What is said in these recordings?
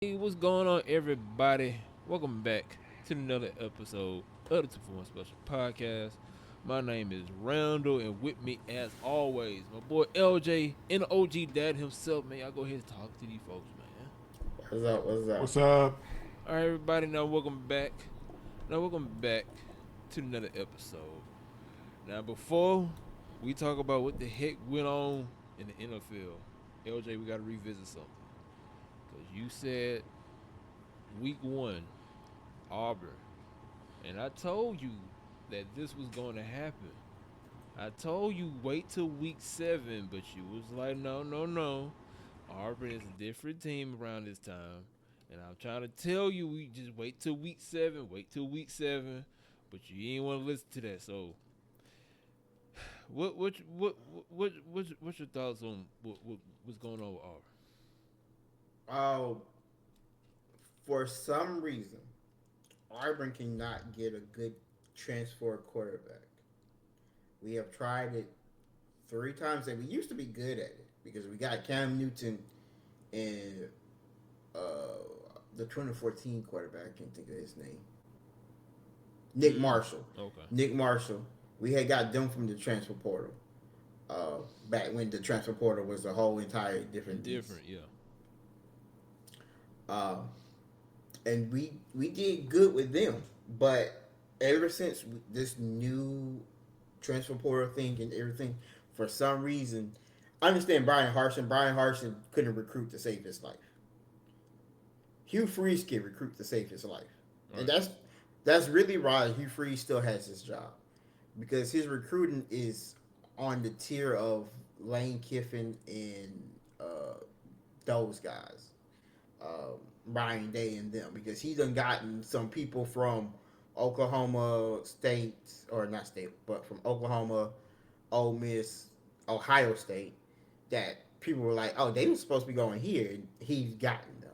Hey, what's going on, everybody? Welcome back to another episode of the 2 for 1 Special Podcast. My name is Randall, and with me, as always, my boy LJ and the OG dad himself, man. Y'all go ahead and talk to these folks, man. What's up? What's up? What's up? All right, everybody, now welcome back. Now, welcome back to another episode. Now, before we talk about what the heck went on in the NFL, LJ, we got to revisit something. Because you said week one, Auburn. And I told you that this was going to happen. I told you wait till week 7, but you was like, no, no, no. Auburn is a different team around this time. And I'm trying to tell you, we just wait till week 7, wait till week 7. But you ain't want to listen to that. So, what's your thoughts on what's going on with Auburn? Oh, for some reason, Auburn cannot get a good transfer quarterback. We have tried it 3 times, and we used to be good at it because we got Cam Newton and uh, the 2014 quarterback. I can't think of his name. Nick Marshall. Okay. Nick Marshall. We had got them from the transfer portal. Back when the transfer portal was a whole entire different beast. Different, yeah. Uh, and we did good with them. But ever since this new transfer portal thing and everything, for some reason, I understand Brian Harsin. Brian Harsin couldn't recruit to save his life. Hugh Freeze can recruit to save his life, All and right. that's really why Hugh Freeze still has his job because his recruiting is on the tier of Lane Kiffin and those guys. Brian Day and them because he done gotten some people from Oklahoma State or not State, but from Oklahoma, Ole Miss, Ohio State that people were like, oh, they were supposed to be going here, and he's gotten them.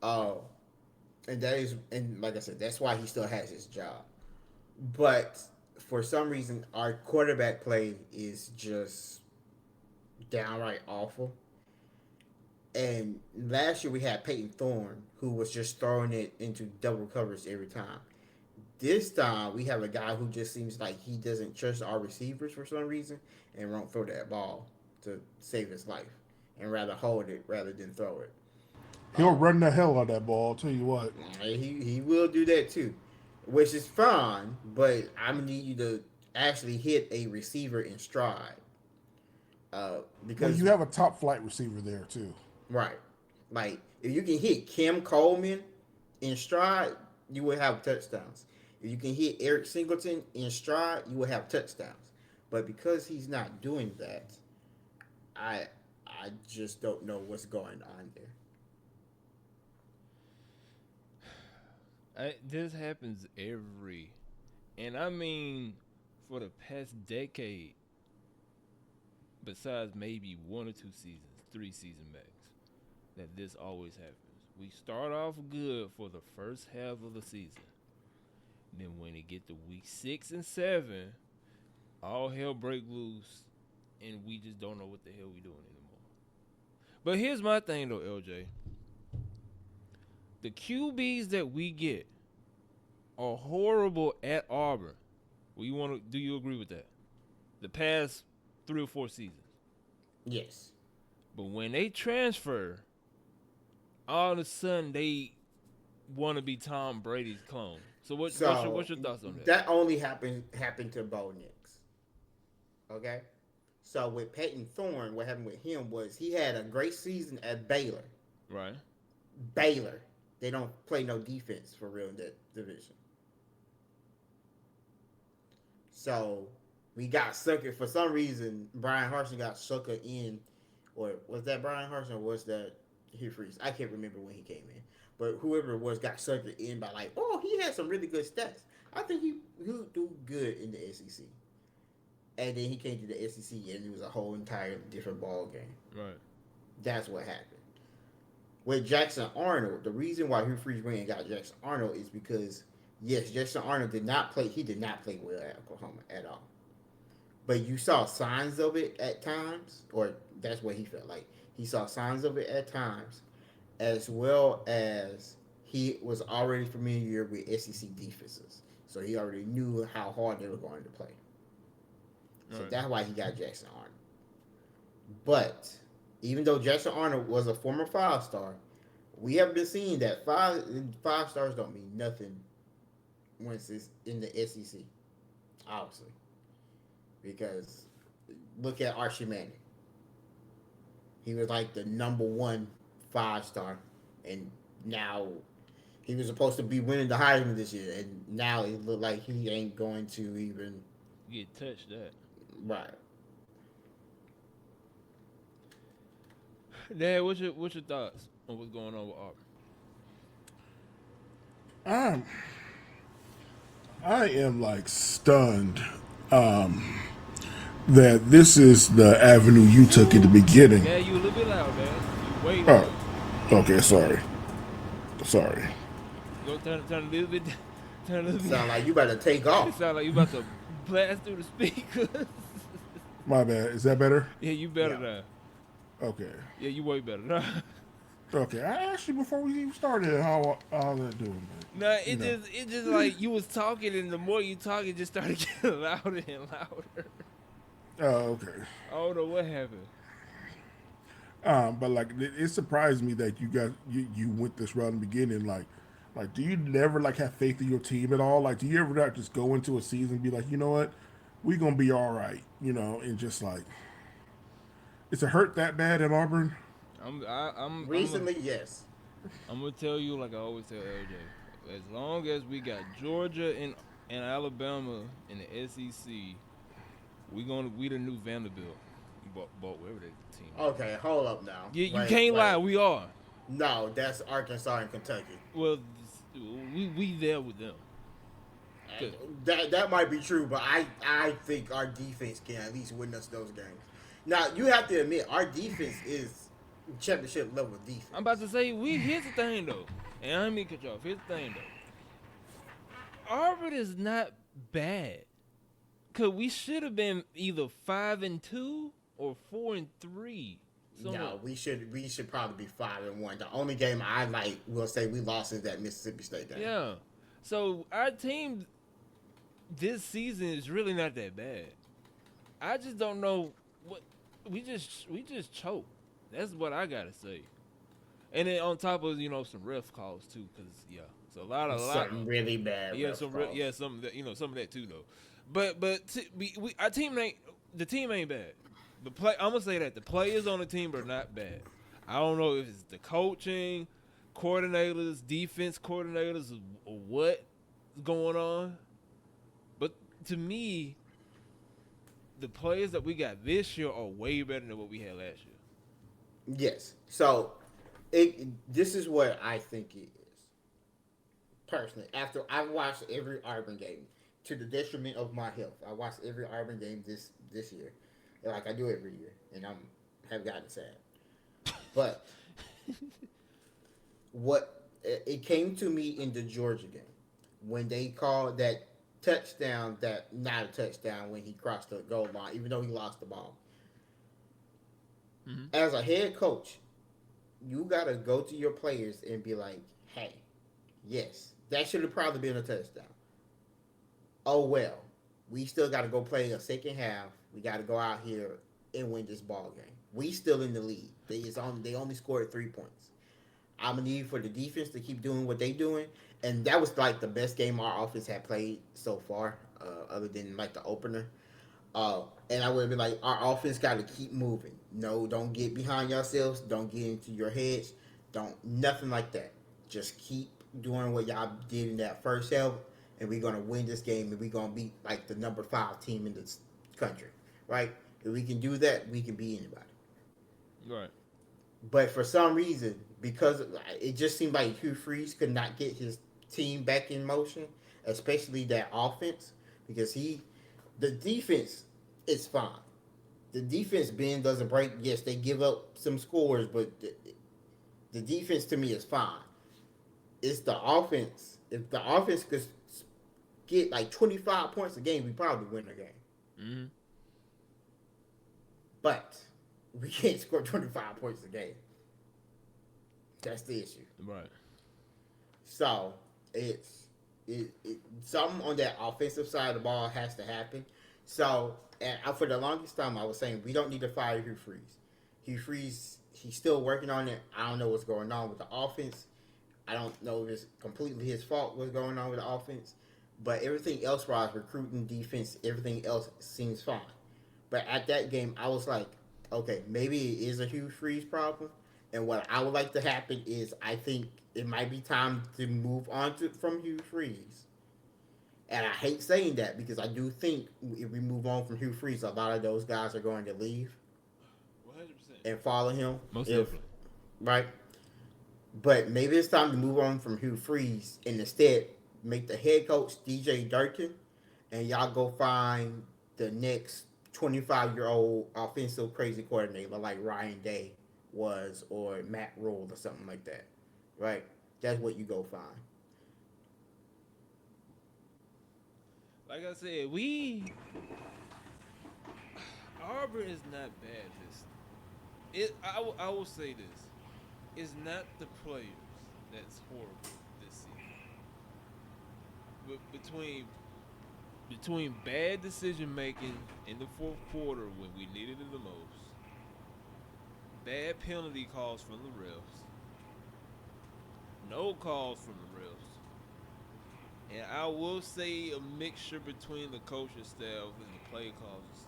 Uh, and that is, and like I said, that's why he still has his job. But for some reason, our quarterback play is just downright awful. And last year we had Peyton Thorne, who was just throwing it into double coverage every time. This time we have a guy who just seems like he doesn't trust our receivers for some reason and won't throw that ball to save his life and rather hold it rather than throw it. He'll Uh, run the hell out of that ball. I'll tell you what. he will do that too, which is fine. But I'm gonna need you to actually hit a receiver in stride, Well, because you have a top flight receiver there too. right, like if you can hit Kim Coleman in stride, you will have touchdowns. If you can hit Eric Singleton in stride, you will have touchdowns. But because he's not doing that, I I just don't know what's going on there. This happens and I mean, for the past decade, besides maybe 1 or 2 seasons, 3 season max, that this always happens. We start off good for the first half of the season. Then when it get to week 6 and 7, all hell break loose, and we just don't know what the hell we doing anymore. But here's my thing though, LJ. The QBs that we get are horrible at Auburn. Well, do you agree with that? The past 3 or 4 seasons. Yes. But when they transfer, all of a sudden they want to be Tom Brady's clone. So So what's your thoughts on that? that only happened to Bo Nix. Okay. So with Peyton Thorne, what happened with him was he had a great season at Baylor. Right? Baylor. They don't play no defense for real in that division. So we got suckered for some reason. Brian Harson got suckered in, or was that Brian Harson or was that Hugh Freeze? I can't remember when he came in, but whoever it was got suckered in by like, oh, he had some really good stats. I think he'll do good in the SEC. And then he came to the SEC and it was a whole entire different ball game. Right. That's what happened. With Jackson Arnold, the reason why Hugh Freeze went and got Jackson Arnold is because yes, Jackson Arnold did not play. He did not play well at Oklahoma at all. But you saw signs of it at times, or that's what he felt like. He saw signs of it at times, as well as he was already familiar with SEC defenses, so he already knew how hard they were going to play. So Right. that's why he got Jackson Arnold. But even though Jackson Arnold was a former 5 star, we have been seeing that five stars don't mean nothing once it's in the SEC, obviously, because look at Archie Manning. He was like the number one 5 star, and now he was supposed to be winning the Heisman this year, and now it look like he ain't going to even Get touched that. right. Dad, what's your thoughts on what's going on with Auburn? I'm I am like stunned that this is the avenue you took in the beginning. Dad, you a little bit loud, man. You way Oh, loud. okay, sorry. Go turn a little bit. Turn a little bit. Sound like you better take It off. sound like you about to blast through the speakers. My bad. Is that better? Yeah, you better Yeah. now. Okay. Yeah, you way better now. Okay. I asked you before we even started how that doing, man. Nah, You know. it just like you was talking, and the more you talk, it just started getting louder and louder. Oh, okay. I don't know what happened. But like it surprised me that you went this route in the beginning. Like, do you never like have faith in your team at all? Like, do you ever not just go into a season and be like, you know what, we gonna be all right, and just like, is it hurt that bad at Auburn? Recently, yes. I'm gonna tell you like I always tell LJ. As long as we got Georgia and Alabama in the SEC, we the new Vanderbilt. You bought wherever that team. Okay, hold up now. Yeah, you Wait, can't lie. wait. We are. No, that's Arkansas and Kentucky. Well, we there with them. Good. That might be true, but I think our defense can at least win us those games. Now you have to admit our defense is championship level defense. I'm about to say here's the thing though, and I don't mean to cut you off. Here's the thing though. Auburn is not bad. Cause we should have been either 5-2 or 4-3. No, we should probably be 5-1. The only game I will say we lost is that Mississippi State game. Yeah. So our team this season is really not that bad. I just don't know what we just choked. That's what I gotta say. And then on top of some ref calls too, cause so a lot Something really bad. some of that too though. But our team ain't bad. I'm gonna say that the players on the team are not bad. I don't know if it's the coaching, coordinators, defense coordinators, or what's going on. But to me, the players that we got this year are way better than what we had last year. Yes. So this is what I think it is. Personally, after I watched every Auburn game, to the detriment of my health, I watched every Auburn game this year, like I do every year, and have gotten sad. But what it came to me in the Georgia game when they called that touchdown, that not a touchdown when he crossed the goal line, even though he lost the ball. Mm-hmm. As a head coach, you gotta go to your players and be like, "Hey, yes, that should have probably been a touchdown. Oh well, we still got to go play a second half. We got to go out here and win this ball game. We still in the lead. They only scored 3 points. I'm gonna need for the defense to keep doing what they doing, and that was like the best game our offense had played so far, other than like the opener. And I would have been like, our offense got to keep moving. No, don't get behind yourselves. Don't get into your heads. Nothing like that. Just keep doing what y'all did in that first half, and we're going to win this game, and we're going to be like the number 5 team in this country, right? If we can do that, we can beat anybody. Right. But for some reason, because it just seemed like Hugh Freeze could not get his team back in motion, especially that offense, because the defense is fine. The defense bend doesn't break. Yes, they give up some scores, but the defense to me is fine. It's the offense. If the offense could get like 25 points a game, we probably win the game. Mm-hmm. But we can't score 25 points a game. That's the issue. Right. So it's something on that offensive side of the ball has to happen. So and for the longest time, I was saying we don't need to fire Hugh Freeze. Hugh Freeze, he's still working on it. I don't know what's going on with the offense. I don't know if it's completely his fault what's going on with the offense, but everything else, wise recruiting, defense, everything else seems fine. But at that game, I was like, okay, maybe it is a Hugh Freeze problem. And what I would like to happen is I think it might be time to move on from Hugh Freeze. And I hate saying that because I do think if we move on from Hugh Freeze, a lot of those guys are going to leave 100%. and follow him. Most If definitely. right, but maybe it's time to move on from Hugh Freeze and instead make the head coach DJ Durkin, and y'all go find the next 25-year-old offensive crazy coordinator like Ryan Day was or Matt Rule or something like that. Right? That's what you go find. Like I said, Auburn is not bad. I will say this: it's not the players that's horrible this season. But between bad decision making in the fourth quarter when we needed it the most, bad penalty calls from the refs, no calls from the refs, and I will say a mixture between the coaching staff and the play calls and stuff.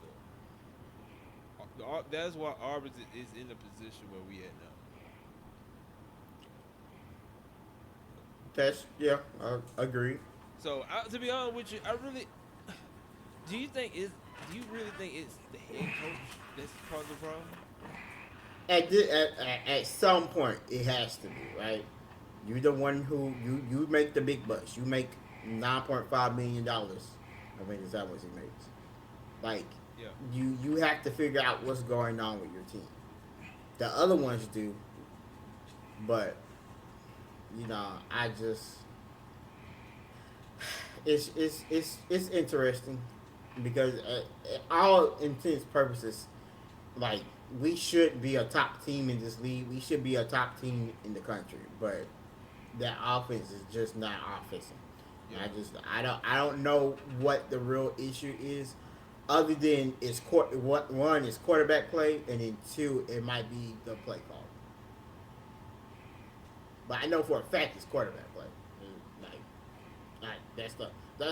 That's why Auburn is in the position where we at now. That's yeah, I agree. So to be honest with you, I really do you think is do you really think it's the head coach that's part of the problem? At some point, it has to be right. You the one who you make the big bucks. You make $9.5 million. I think is that what he makes. Like Yeah. you have to figure out what's going on with your team. The other ones do, but I just it's interesting because all intents purposes, like we should be a top team in this league. We should be a top team in the country, but that offense is just not offensive. Yeah. I don't know what the real issue is, other than one is quarterback play, and then two it might be the play call. But I know for a fact it's quarterback play. Like that's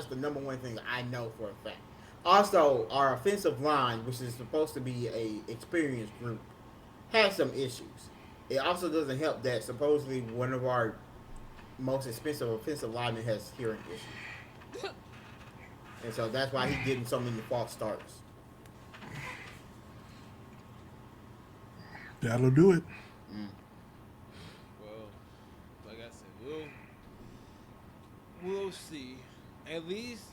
the number one thing I know for a fact. Also, our offensive line, which is supposed to be a experienced group, has some issues. It also doesn't help that supposedly one of our most expensive offensive linemen has hearing issues, and so that's why he's getting so many false starts. That'll do it. Mm. Well, like I said, we'll see. At least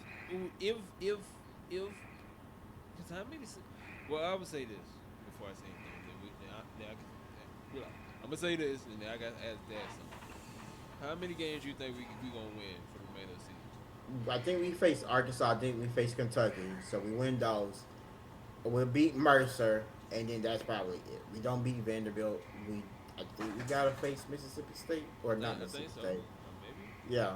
if because how many? Well, I would say this before I say anything. I'm gonna say this, and then I got to ask Dad something. How many games you think we gonna win for the remainder of the season? I think we face Arkansas. I think we face Kentucky. So we win those. We'll beat Mercer, and then that's probably it. We don't beat Vanderbilt. I think we gotta face Mississippi State or not I Mississippi think so. State.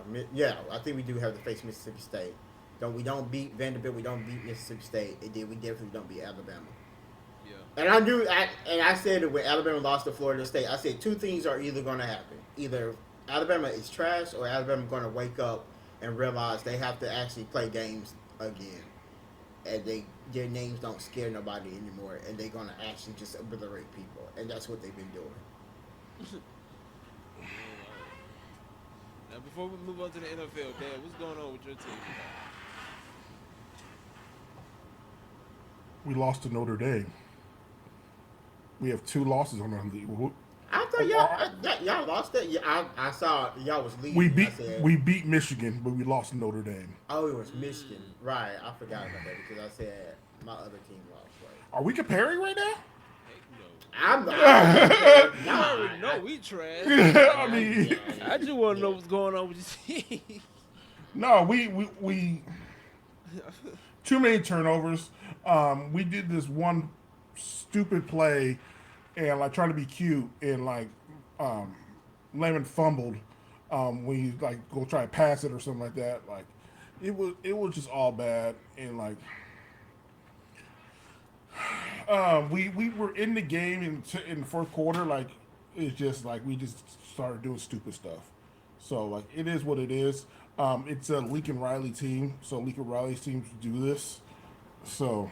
Maybe. Yeah. I think we do have to face Mississippi State. We don't beat Vanderbilt. We don't beat Mississippi State, and then we definitely don't beat Alabama. Yeah. And I said that when Alabama lost to Florida State, I said two things are either going to happen: either Alabama is trash, or Alabama going to wake up and realize they have to actually play games again, and their names don't scare nobody anymore, and they're going to actually just obliterate people, and that's what they've been doing. Now, before we move on to the NFL, Dad, what's going on with your team? We lost to Notre Dame. We have 2 losses on our league. I thought y'all lost that. Yeah, I saw y'all was leading. We beat Michigan, but we lost to Notre Dame. Oh, it was Michigan, right? I forgot about that because I said my other team lost. Right? Are we comparing right now? Heck no. I'm You already know we trash. I mean, I just want to know what's going on with your team. no, we too many turnovers. We did this one stupid play, and like trying to be cute, and like Lemon fumbled when he like go try to pass it or something like that. Like it was just all bad and like we were in the game in the fourth quarter. Like it's just like we just started doing stupid stuff. So like it is what it is. It's a Lincoln Riley team, so Lincoln Riley's teams do this. So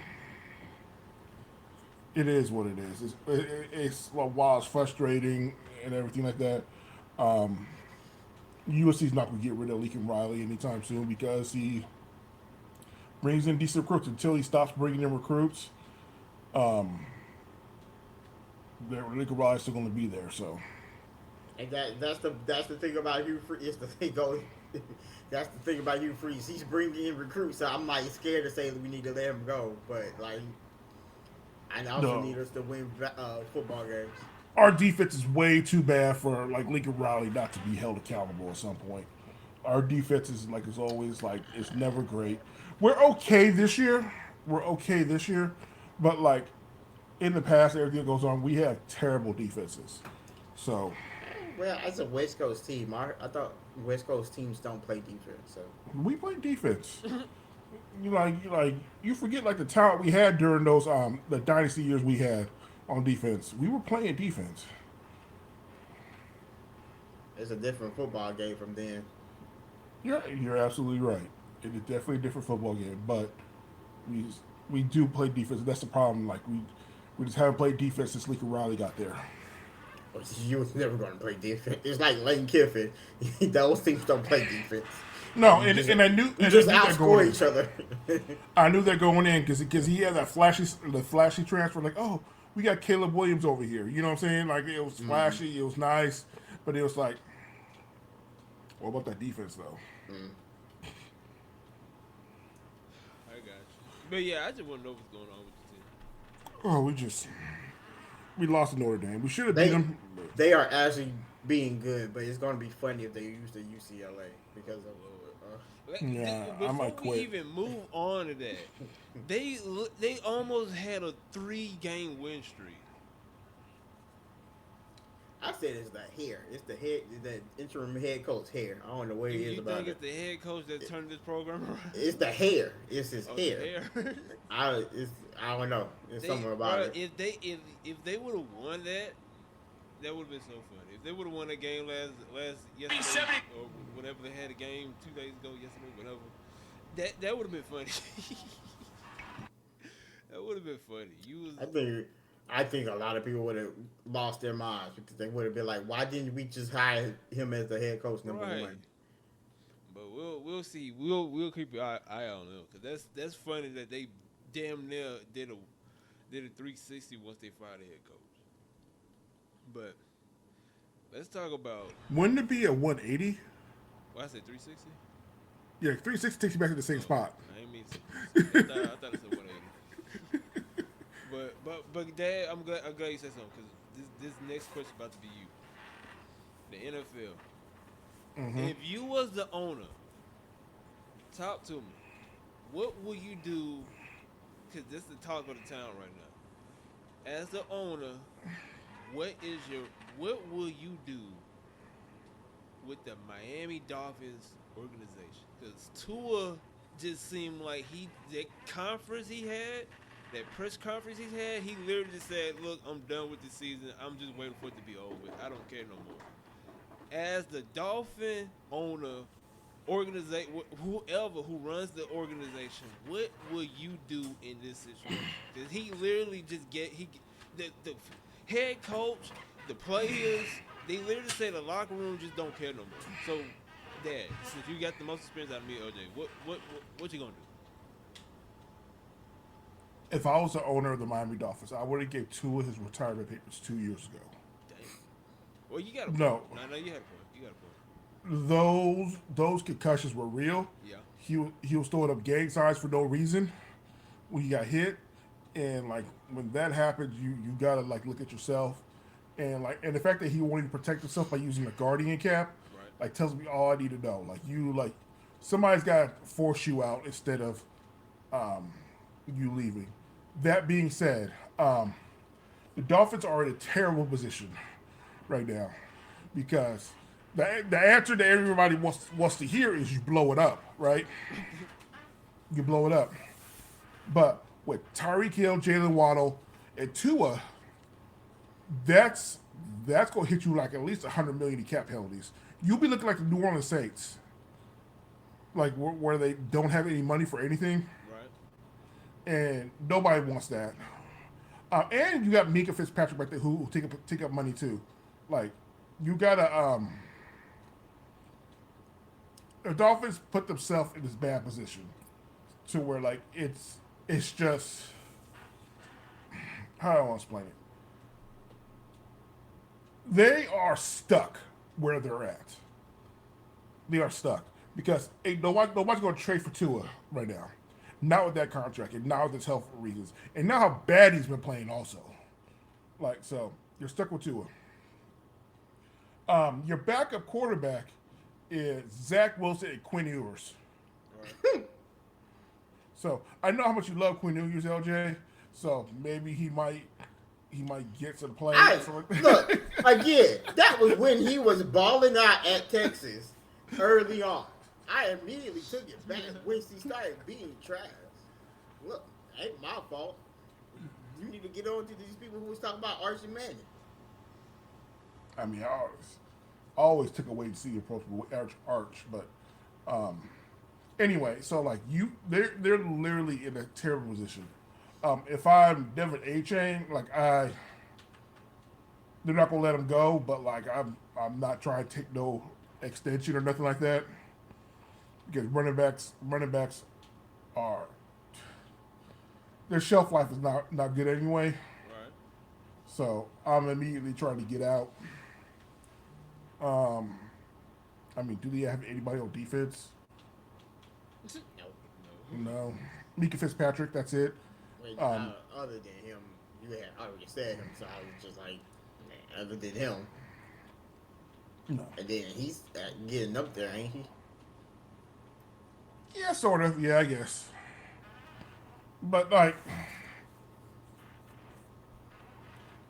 it is what it is. It's while it's frustrating and everything like that. USC's not going to get rid of Lincoln Riley anytime soon because he brings in decent recruits. Until he stops bringing in recruits, Lincoln Riley's still going to be there. So And that's the thing about Hugh Freeze. It's the thing goes. That's the thing about Hugh Freeze. He's bringing in recruits. So I'm like scared to say that we need to let him go, but like I also no, need us to win football games. our defense is way too bad for like Lincoln Riley not to be held accountable at some point. Our defense is like as always like it's never great. We're okay this year. We're okay this year, but like in the past, everything that goes on, we have terrible defenses. So Well, as a West Coast team, I thought West Coast teams don't play defense. So we play defense. You forget like the talent we had during those the dynasty years we had on defense. We were playing defense. it's a different football game from then. You're absolutely right. It is definitely a different football game, but we we do play defense. That's the problem. Like we just haven't played defense since Lincoln Riley got there. You was never going to play defense. It's like Lane Kiffin. Those teams don't play defense. No, You just, and I knew you and I just knew that going outscore in. each other. I knew that going in because he had that flashy transfer. Like, oh, we got Caleb Williams over here. You know what I'm saying? Like it was flashy, it was nice, but it was like, what about that defense though? I got you. But yeah, I just want to know what's going on with the team. Oh, we lost to Notre Dame. We should have beat they them. they are actually being good, but it's going to be funny if they use the UCLA because of Yeah, I Before might we quit. even move on to that, they almost had a 3-game win streak. I said it's the hair. It's the interim head coach hair. I don't know what it is You about think it. it's the head coach that turned this program around? It's the hair. It's his Oh, hair. the hair. I don't know. It's something about bro, it. if they would have won that, that would have been so funny. If they would have won that game last yesterday or whatever they had a game 2 days ago, yesterday, whatever, that would have been funny. That would have been funny. You was I think I think a lot of people would have lost their minds because they would have been like, "Why didn't we just hire him as the head coach number right, one?" but we'll see. We'll keep your eye on them because that's funny that they damn near did a 360 once they fired the head coach. But let's talk about. Wouldn't it be a 180? What I said 360. Yeah, 360 takes you back to the same spot. I ain't mean to. I thought it said 180. But Dad, I'm glad you said something because this next question about to be you. The NFL. If you was the owner, talk to me. What will you do? Because this is the talk of the town right now. As the owner, what will you do with the Miami Dolphins organization? Because Tua just seemed like that conference he had, that press conference he had, he literally just said, "Look, I'm done with the season. I'm just waiting for it to be over with. I don't care no more." As the Dolphin owner, organization, whoever who runs the organization, what will you do in this situation? Because he literally just the head coach, the players, they literally say the locker room just don't care no more. So, Dad, since you got the most experience out of me, OJ, what you gonna do? If I was the owner of the Miami Dolphins, I would have gave Tua his retirement papers 2 years ago. Dang. Well, you got a point. No. No, you had a point. You got a point. Those concussions were real. Yeah. He was throwing up gang signs for no reason when he got hit, and like when that happens, you gotta like look at yourself, and the fact that he wanted to protect himself by using a guardian cap, Right. like tells me all I need to know. Like somebody's got to force you out instead of you leaving. That being said, the Dolphins are in a terrible position right now because the answer that everybody wants to hear is you blow it up, right? You blow it up. But with Tyreek Hill, Jalen Waddle, and Tua, that's that's gonna hit you like at least 100 million in cap penalties. You'll be looking like the New Orleans Saints, like where they don't have any money for anything, Right. and nobody wants that. And you got Minka Fitzpatrick right there who take up money too. Like you gotta the Dolphins put themselves in this bad position to where like it's just how do I want to explain it? They are stuck where they're at. They are stuck because ain't nobody's going to trade for Tua right now. Not with that contract and not with his health reasons, and now how bad he's been playing also. Like so, you're stuck with Tua. Your backup quarterback is Zach Wilson and Quinn Ewers. Right. So I know how much you love Quinn Ewers, LJ. So maybe he might get some play. I look again. That was when he was balling out at Texas early on. I immediately took it back when he started being trash. Look, ain't my fault. You need to get on to these people who was talking about Archie Manning. I mean, I always took a wait and see approach with Arch, but anyway, so like they're literally in a terrible position. If I'm Devin A. Chain, they're not gonna let him go, but like I'm not trying to take no extension or nothing like that because running backs are their shelf life is not good anyway. Right. So I'm immediately trying to get out. I mean, do they have anybody on defense? No. No. Mika Fitzpatrick, that's it. Other than him, you had already said him, so I was just like, man, other than him. No. And then he's getting up there, ain't he? Yeah, sort of. Yeah, I guess. But like,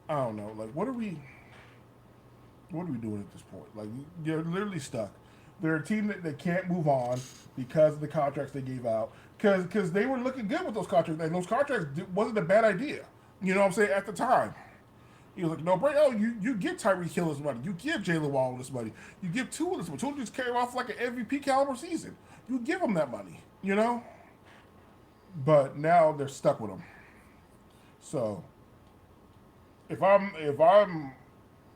I don't know. Like, what are we doing at this point? Like, you're literally stuck. They're a team that can't move on because of the contracts they gave out. Because they were looking good with those contracts, and those contracts wasn't a bad idea. You know what I'm saying? At the time, he was like, no, bro, oh, you give Tyreek Hill this money, you give Jalen Waddle this money, you give Tua this money. Tua just came off like an MVP caliber season. You give them that money, you know. But now they're stuck with him. So if I'm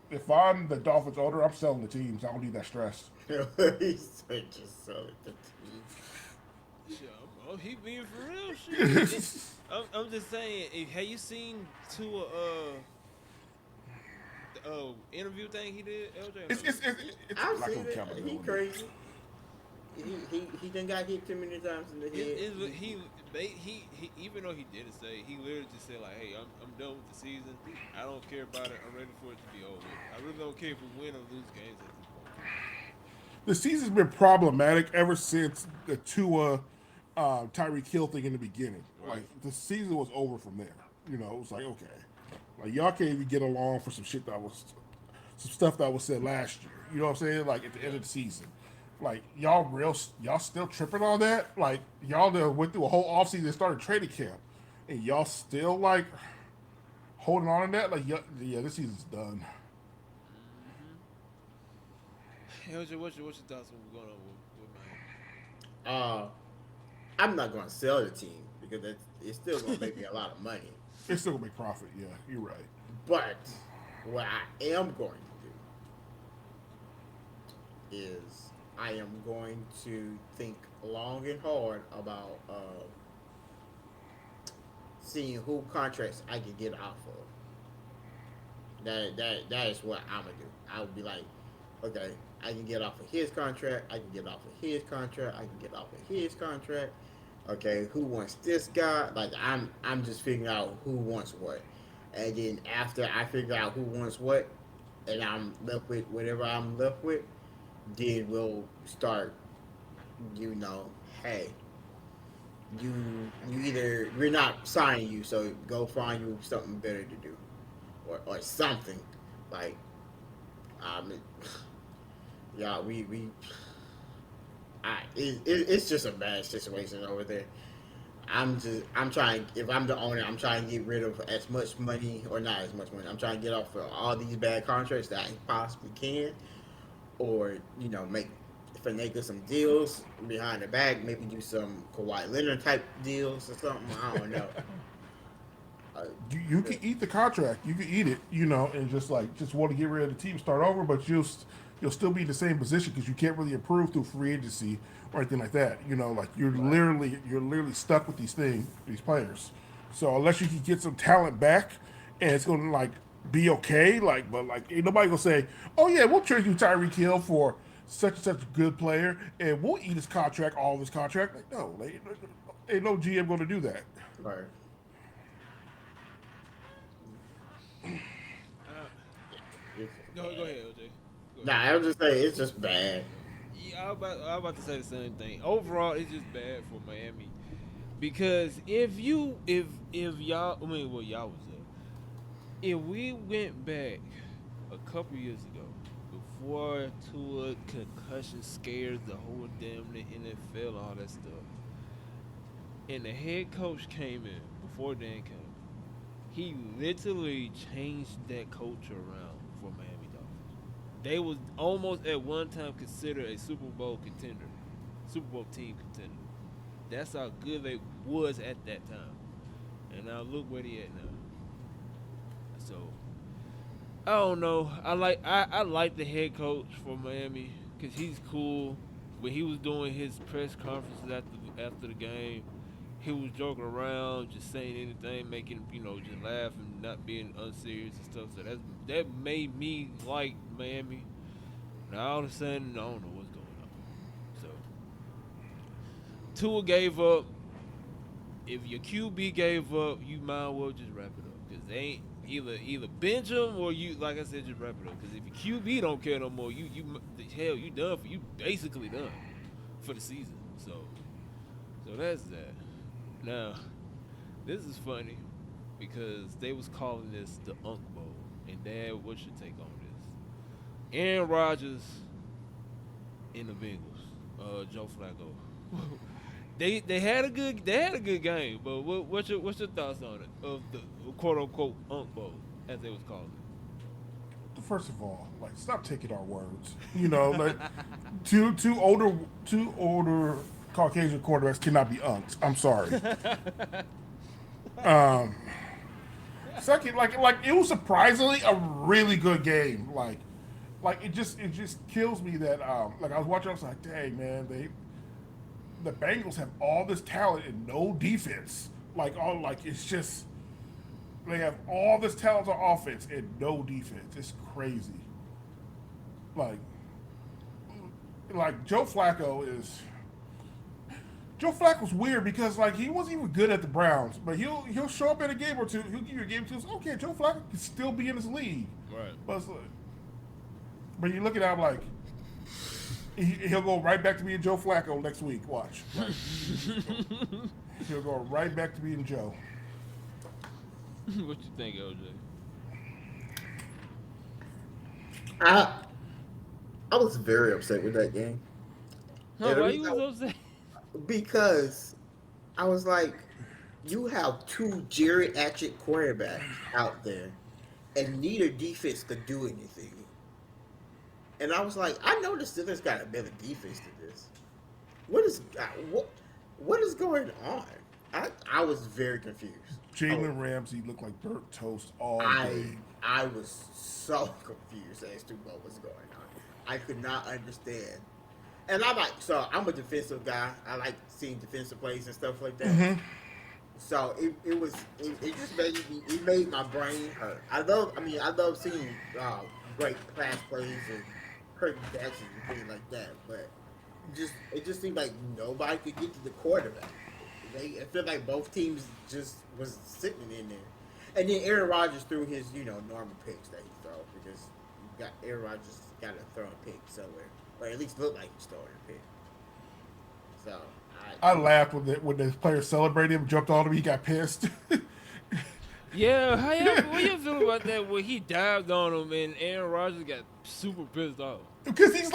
the Dolphins owner, I'm selling the teams. I don't need that stress. He's just so the team. Shit, he being for real. Shit. I'm just saying. Have you seen Tua the interview thing he did, LJ? It's I've lack seen of it. accountability. He crazy. He done got hit too many times in the head. He even though he didn't say, he literally just said like, "Hey, I'm done with the season. I don't care about it. I'm ready for it to be over. I really don't care if we win or lose games at this point." The season's been problematic ever since the Tua Tyreek Hill thing in the beginning. Right. Like the season was over from there. You know, it was like okay, like y'all can't even get along for some stuff that was said last year. You know what I'm saying? Like at the end of the season, like y'all still tripping on that? Like y'all that went through a whole offseason and started training camp, and y'all still like holding on to that? Like yeah, this season's done. LJ, what's your thoughts on what's going on with Miami? Uh, I'm not going to sell the team because it's still going to make me a lot of money. It's still gonna make profit. Yeah, you're right. But what I am going to do is I am going to think long and hard about seeing who contracts I can get off of. That is what I'm gonna do. I would be like, okay, I can get off of his contract. I can get off of his contract. I can get off of his contract. Okay, who wants this guy? Like I'm just figuring out who wants what, and then after I figure out who wants what, and I'm left with whatever I'm left with, then we'll start. You know, hey, you either we're not signing you, so go find you something better to do, or something like mean, yeah, it's just a bad situation over there. I'm trying. If I'm the owner, I'm trying to get rid of as much money, or not as much money. I'm trying to get off of all these bad contracts that I possibly can, or make finagle some deals behind the back. Maybe do some Kawhi Leonard type deals or something. I don't know. Uh, You can eat the contract. You can eat it, and just want to get rid of the team, start over, but you'll still be in the same position because you can't really improve through free agency or anything like that. Like right. you're literally stuck with these players. So unless you can get some talent back, and it's gonna be okay, but ain't nobody gonna say, oh yeah, we'll trade you Tyreek Hill for such and such a good player, and we'll eat his contract, all of his contract. Like, no, ain't no GM gonna do that. Right. Uh, It's go bad. ahead, OJ. Go Nah, ahead. I was just saying it's just bad. Yeah, I was about to say the same thing. Overall, it's just bad for Miami because if y'all, I mean, well, y'all was there. If we went back a couple years ago, before Tua concussion scares the whole damn the NFL, all that stuff, and the head coach came in before Dan came, he literally changed that culture around for Miami Dolphins. They was almost at one time considered a Super Bowl contender, Super Bowl team contender. That's how good they was at that time. And now look where they at now. So I don't know. I like the head coach for Miami because he's cool. When he was doing his press conferences after the game, he was joking around, just saying anything, making just laughing, not being unserious and stuff. So that made me like Miami. Now all of a sudden, I don't know what's going on. So Tua gave up. If your QB gave up, you might as well just wrap it up because they ain't either bench him or you, like I said, just wrap it up. Because if your QB don't care no more, hell, you done for you basically done for the season. So that's that. Now this is funny because they was calling this the Unk Bowl, and Dad, what's your take on this? Aaron Rodgers and the Bengals, Joe Flacco. They had a good game, but what's your thoughts on it of the quote unquote Unk Bowl as they was calling First of all, stop taking our words. Like it? two older Caucasian quarterbacks cannot be unks. I'm sorry. Um, Second, it was surprisingly a really good game. It just kills me that I was watching. I was like, dang man, the Bengals have all this talent and no defense. It's just they have all this talent on offense and no defense. It's crazy. Like Joe Flacco's weird because he wasn't even good at the Browns, but he'll show up in a game or two. He'll give you a game or two. It's okay, Joe Flacco can still be in this league, Right. but but you look at him he'll go right back to being Joe Flacco next week. Watch, he'll go right back to being Joe. What you think, OJ? I I was very upset with that game, Huh? and the Why reason you was upset? because I was like, you have two geriatric quarterbacks out there, and neither defense could do anything. And I was like, I know the Steelers got a better defense than this. What is what what is going on? I was very confused. Oh, Jalen Ramsey looked like burnt toast all I game. I was so confused as to what was going on. I could not understand. And I'm a defensive guy. I like seeing defensive plays and stuff like that. So it just made my brain hurt. I love seeing great pass plays and Kirk Jackson and things like that, but it just seemed like nobody could get to the quarterback. I feel like both teams just was sitting in there, and then Aaron Rodgers threw his normal picks that he throw because Aaron Rodgers got to throw a pick somewhere, or at least look like he's throwing a pick. So I laughed when the player celebrated him, jumped on him, he got pissed. Yeah, how y'all, what you feel about that when he dived on him and Aaron Rodgers got super pissed off? Because he's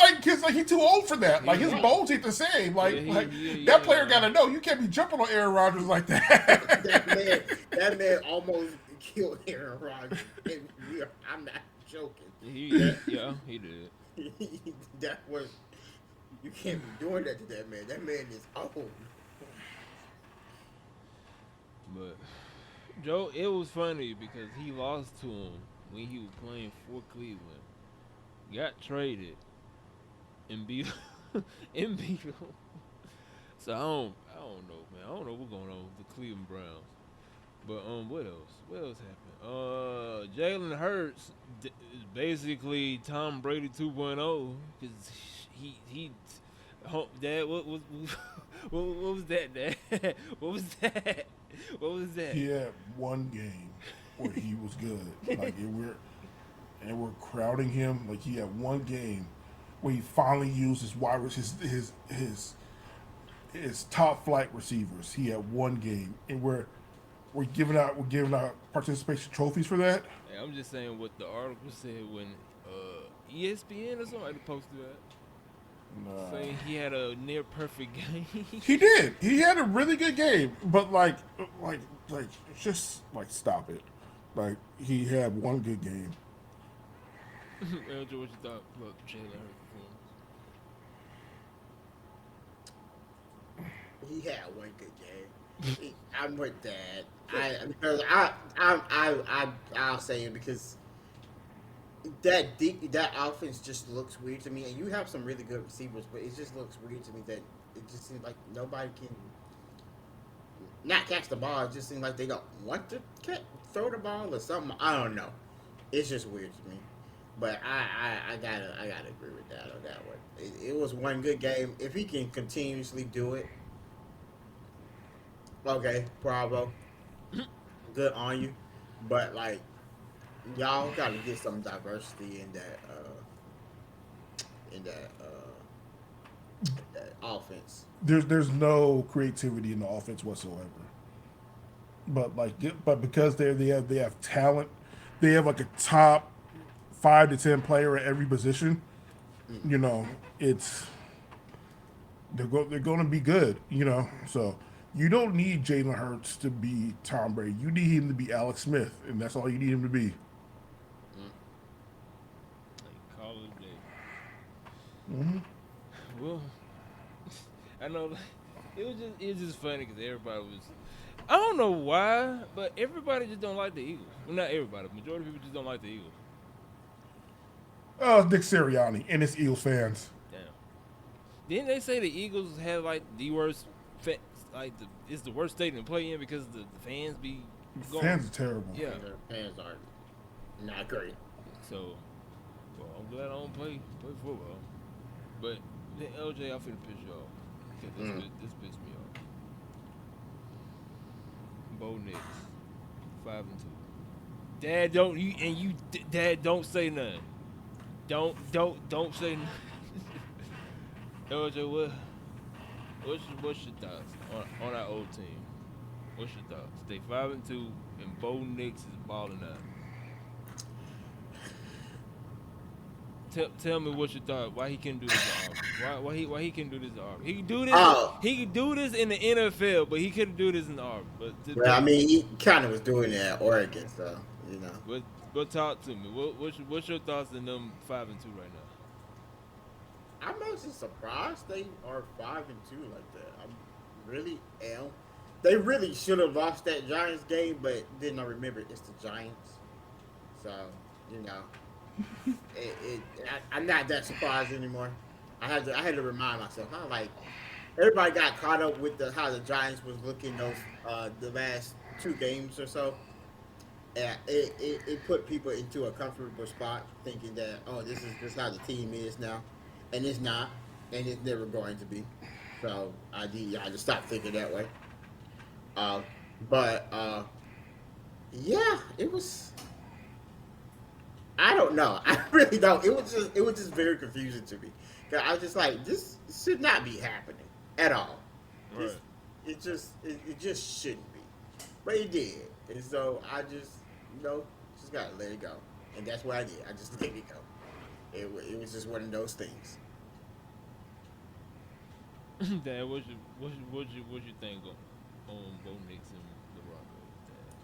too old for that. Like his Yeah, bones ain't the same. yeah, Like that player yeah. gotta know you can't be jumping on Aaron Rodgers like that. that man almost killed Aaron Rodgers. And I'm not joking. He did. That was you can't be doing that to that man. That man is old. But Joe, it was funny because he lost to him when he was playing for Cleveland. Got traded and beat and beat him. So I don't know, man. I don't know what's going on with the Cleveland Browns. But what else? What else happened? Jalen Hurts is basically Tom Brady 2.0 because he Dad, what was that, Dad? What was that? What was that? He had one game where he was good. Like we're crowding him. Like he had one game where he finally used his top flight receivers. He had one game, and we're giving out participation trophies for that. Hey, I'm just saying what the article said when ESPN or somebody posted that. Nah. Saying he had a near perfect game. He did. He had a really good game, but like just like stop it. Like he had one good game. Andrew, what you thought about Jalen Hurts' performance? He had one good game. I'm with that. I'll say it because that offense just looks weird to me. And you have some really good receivers, but it just looks weird to me that it just seems like nobody can not catch the ball. It just seems like they don't want to throw the ball or something. I don't know. It's just weird to me. But I gotta agree with that on that one. It was one good game. If he can continuously do it, okay, bravo, good on you. But like, y'all gotta get some diversity in that offense. There's no creativity in the offense whatsoever. But because they have talent, they have like a top 5 to 10 player at every position. You know, it's they're going to be good. You know, so you don't need Jalen Hurts to be Tom Brady. You need him to be Alex Smith, and that's all you need him to be. Like call it a day. Mm-hmm. Well, I know it was just funny because everybody was. I don't know why, but everybody just don't like the Eagles. Well, not everybody. Majority of people just don't like the Eagles. Nick Sirianni and his Eagles fans. Damn. Didn't they say the Eagles have like the worst, it's the worst stadium to play in because the fans be going. Fans are terrible. Yeah. The fans are not great. So, well, I'm glad I don't play football. But then LJ, I'm finna piss you off. 'Cause this pissed me off. Bo Nix, 5-2. Dad, Dad, don't say nothing. Don't say nothing. LJ, what's your thoughts on our old team? What's your thoughts? They 5-2, and Bo Nix is balling out. Tell me what you thought. Why he couldn't do this at Auburn? Why he couldn't do this at Auburn? He could do this. He could do this in the NFL, but he couldn't do this in Auburn. Well, I mean, he kind of was doing it at Oregon, so you know. But talk to me. What's your thoughts on them 5-2 right now? I'm actually surprised they are 5-2 like that. I really am. They really should have lost that Giants game, but then I remember it's the Giants, so you know. I'm not that surprised anymore. I had to remind myself. I like everybody got caught up with how the Giants was looking those the last 2 games or so. And it put people into a comfortable spot, thinking that this is just how the team is now, and it's not, and it's never going to be. So I just stopped thinking that way. But yeah, it was. I don't know. I really don't. It was just very confusing to me. 'Cause I was just like, this should not be happening at all. Right. It just shouldn't be. but he did, and so I just just gotta let it go, and that's what I did. I just let it go. It was just one of those things. Dad, what you think on Bo Nix and the Broncos, Dad?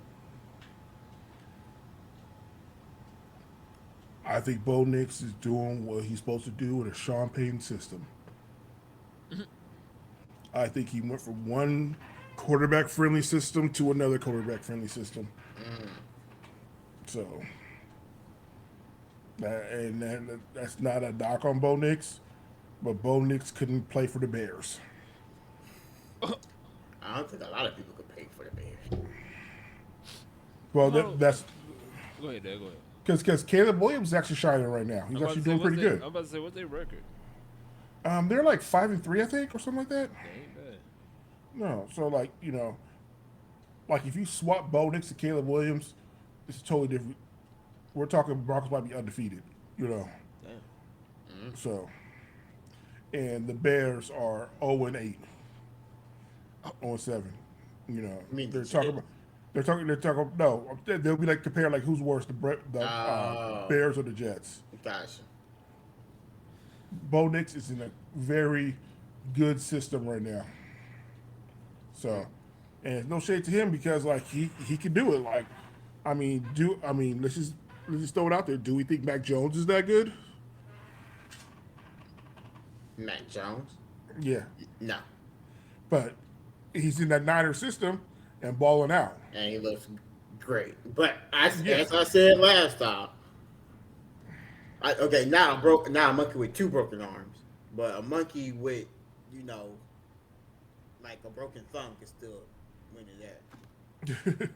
I think Bo Nix is doing what he's supposed to do in a Sean Payton system. I think he went from one quarterback friendly system to another quarterback friendly system. Mm. So, that's not a knock on Bo Nix, but Bo Nix couldn't play for the Bears. I don't think a lot of people could pay for the Bears. Well, How? that's Go ahead, Dad. Go ahead. because Caleb Williams is actually shining right now. He's I'm about actually to say doing what's pretty they. good. I'm about to say what's their record. They're like 5-3, I think, or something like that. They ain't bad. No, so like like if you swap Bo Nix to Caleb Williams, it's totally different. We're talking Broncos might be undefeated, you know. Damn. So, and the Bears are 0-8, 0-7. You know, I mean, the they're talking Jets. about. They're talking. No, they'll be like compare like who's worse, the Oh, Bears or the Jets. gotcha. Bo Nix is in a very good system right now. So, and no shade to him because like he can do it. Like, let's just throw it out there. Do we think Mac Jones is that good? Mac Jones. Yeah, No, but he's in that Niner system and balling out. and he looks great. But Yeah, as I said last time, okay, now I'm broke. Now a monkey with two broken arms, but a monkey with you know like a broken thumb can still win it that.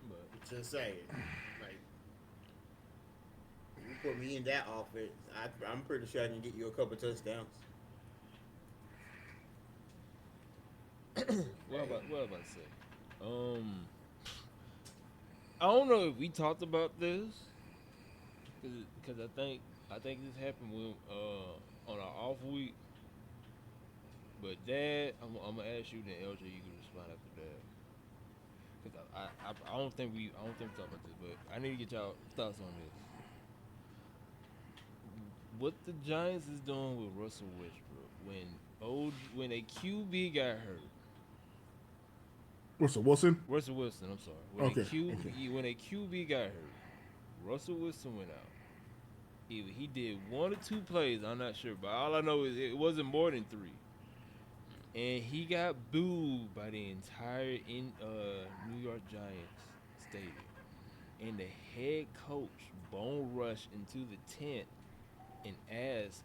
But Just saying, like you put me in that offense, I'm pretty sure I can get you a couple touchdowns. what about to say? Um, I don't know if we talked about this because I think this happened when on our off week. But Dad, I'm gonna ask you, then LJ, you can respond after that. Cause I don't think we talked about this, but I need to get y'all thoughts on this. What the Giants is doing with Russell Westbrook when a QB got hurt. What's a Wilson? Russell Wilson, I'm sorry. Okay, okay. When a QB got hurt, Russell Wilson went out. Either he did one or two plays, I'm not sure, but all I know is it wasn't more than three. And he got booed by the entire New York Giants stadium. And the head coach bone rushed into the tent and asked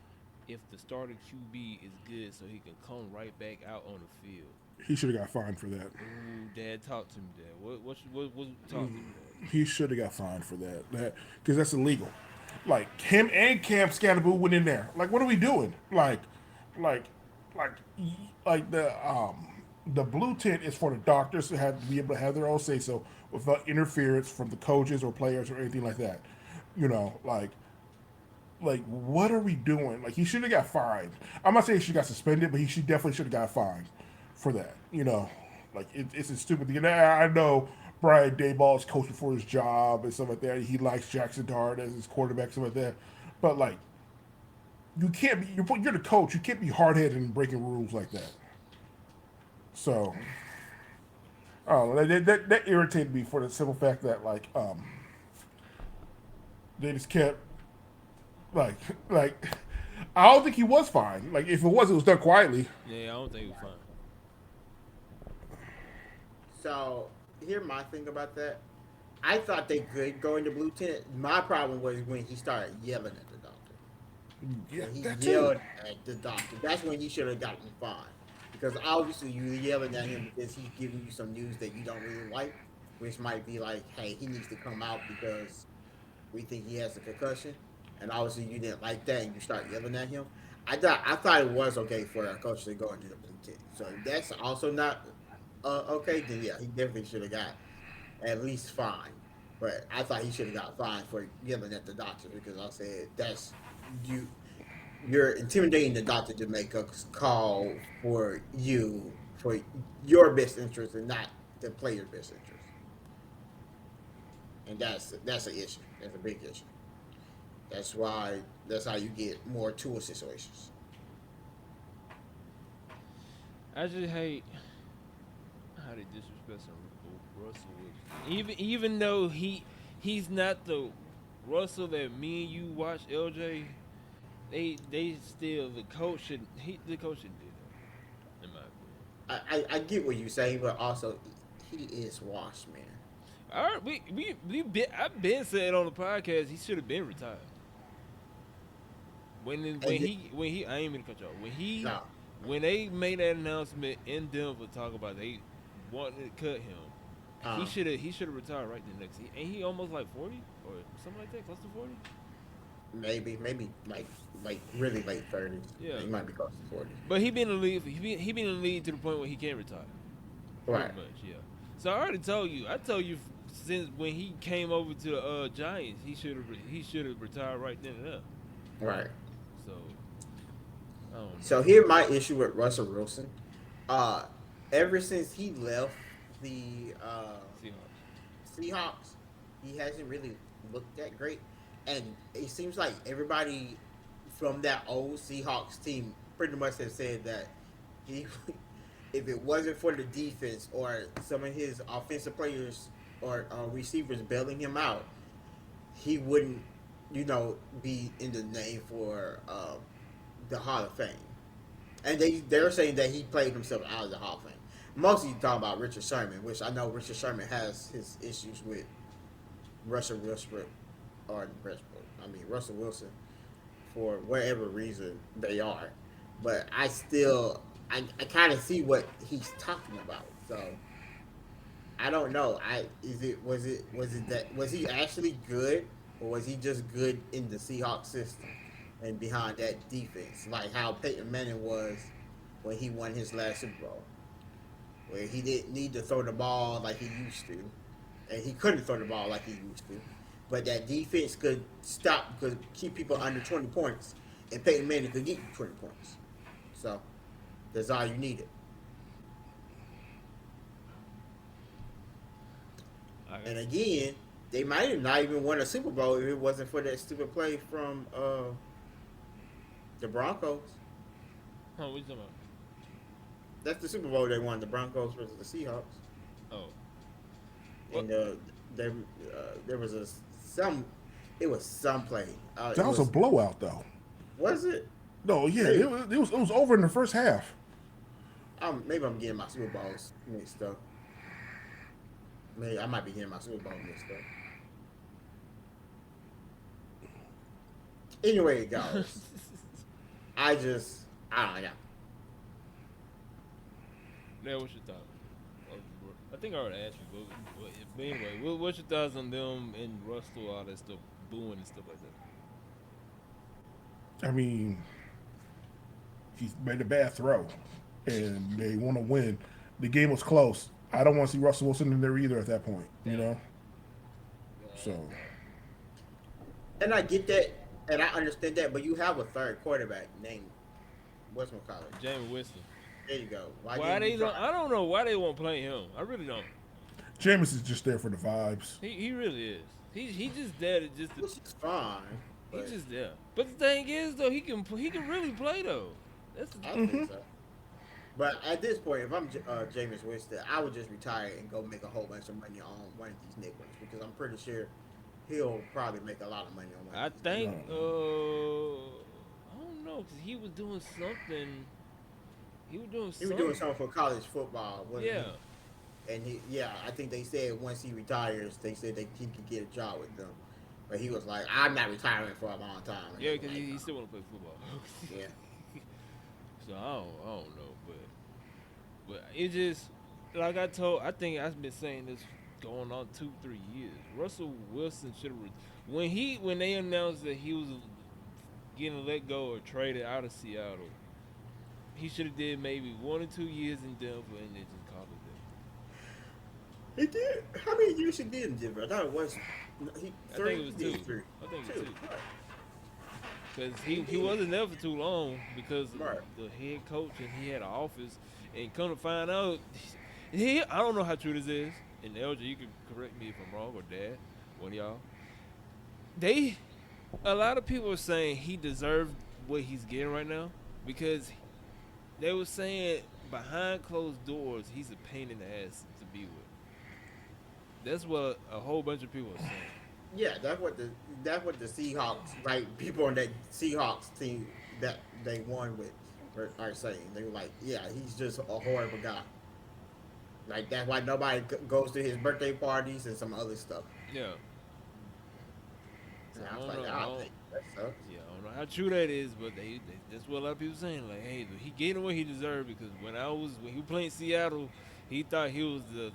if the starting QB is good so he can come right back out on the field. He should have got fined for that. Ooh, Dad, talk to me, Dad. What talk to me, Dad? He should have got fined for that because that's illegal. Like him and Cam Scannaboo went in there. Like, what are we doing? Like, like, like the blue tent is for the doctors to have to be able to have their own say so without interference from the coaches or players or anything like that. You know, like what are we doing? Like he should have got fined. I'm not saying he should have got suspended, but he should definitely should have got fined for that. You know, like it's a stupid thing. And I know Brian Dayball is coaching for his job and stuff like that. He likes Jackson Dart as his quarterback, stuff like that. But like, you can't be. You're the coach. You can't be hard headed and breaking rules like that. So, oh, that irritated me for the simple fact that like they just kept like like I don't think he was fine. Like if it was done quietly. Yeah, I don't think it was fine. So here my thing about that. I thought they could go into blue tent. My problem was when he started yelling at the doctor. Yeah, When he that too. yelled at the doctor, that's when he should have gotten fined. Because obviously you're yelling at him because he's giving you some news that you don't really like, which might be like, hey, he needs to come out because we think he has a concussion. And obviously you didn't like that and you start yelling at him. I thought it was okay for a coach to go into the blue tent. So if that's also not okay, then yeah, he definitely should have got at least fined. But I thought he should have got fined for yelling at the doctor because I said that's you you're intimidating the doctor to make a call for you for your best interest and not the player's best interest. And that's an issue. That's a big issue. That's how you get more tour situations. I just hate how they disrespect Russell Wilson. Even though he's not the Russell that me and you watch, LJ. They still the coach should do that in my opinion. I get what you say, but also he is washed, man. All right, I've been saying on the podcast he should have been retired. And When he I ain't mean to cut you off. no, When they made that announcement in Denver talking about they wanting to cut him, uh, he should have retired right the next. Ain't he almost like 40 or something like that, close to 40? maybe like really late 30s. Yeah, He might be close to 40. but he been in the league. He been in the league to the point where he can't retire. Pretty Right, much, yeah. So I already told you. I told you since when he came over to the Giants, he should have retired right then and there. right. So I don't know. So here my issue with Russell Wilson. Uh, ever since he left the Seahawks. Seahawks, he hasn't really looked that great, and it seems like everybody from that old Seahawks team pretty much has said that he, if it wasn't for the defense or some of his offensive players or receivers bailing him out, he wouldn't, be in the name for the Hall of Fame. And they're saying that he played himself out of the Hall of Fame. Mostly talking about Richard Sherman, which I know Richard Sherman has his issues with Russell Westbrook or Westbrook. I mean Russell Wilson for whatever reason they are. But I kind of see what he's talking about. So I don't know. Was he actually good, or was he just good in the Seahawks system and behind that defense, like how Peyton Manning was when he won his last Super Bowl, where he didn't need to throw the ball like he used to, and he couldn't throw the ball like he used to, but that defense could keep people under 20 points, and Peyton Manning could get you 20 points. So that's all you needed. And again, they might have not even won a Super Bowl if it wasn't for that stupid play from the Broncos. Huh, what you talking about? That's the Super Bowl they won, the Broncos versus the Seahawks. Oh, And there was it was some play. That was a blowout, though. Was it? No, yeah, it was over in the first half. Maybe I'm getting my Super Bowls mixed up. Maybe I might be getting my Super Bowl mixed up. Anyway, it goes. I don't know. now what's your thought? I think I already asked you, but anyway, what's your thoughts on them and Russell, all that stuff, booing and stuff like that? I mean, he's made a bad throw, and they want to win. The game was close. I don't want to see Russell Wilson in there either at that point, So, And I get that, and I understand that, but you have a third quarterback named whatchamacallit. Jameis Winston. There you go. Why they don't? I don't know why they won't play him. I really don't. Jameis is just there for the vibes. He really is. He just there to just. Which is fine. He's just there. But the thing is, though, he can really play though. That's the I think so. But at this point, if I'm Jameis Winston, I would just retire and go make a whole bunch of money on one of these niggas because I'm pretty sure he'll probably make a lot of money on one. I of these think. niggas. I don't know, cause he was doing something. He was doing something for college football. Wasn't Yeah. He? And I think they said once he retires, they said he could get a job with them. But he was like, I'm not retiring for a long time. And Yeah, was because like, he still want to play football. yeah. So I don't know, but it just like I think I've been saying this going on 2-3 years. Russell Wilson should have when they announced that he was getting let go or traded out of Seattle, he should have did maybe 1 or 2 years in Denver and then just called it He did. How many years he did in Denver? I thought it was. I think it was 2. I think it was 2. because He he did. wasn't there for too long because of Right. the head coach and he had an office. And come to find out, I don't know how true this is. And LJ, you can correct me if I'm wrong, or Dad, one of y'all. They A lot of people are saying he deserved what he's getting right now because they were saying behind closed doors he's a pain in the ass to be with. That's what a whole bunch of people are saying. Yeah, that's what the Seahawks, like people on that Seahawks team that they won with, are saying. They were like, yeah, he's just a horrible guy. Like that's why nobody goes to his birthday parties and some other stuff. Yeah. So And I I was don't like, know. ah, dang, that sucks. Yeah, I don't know how true that is, but that's what a lot of people saying. Like, hey, he getting what he deserved because when he was playing Seattle, he thought he was the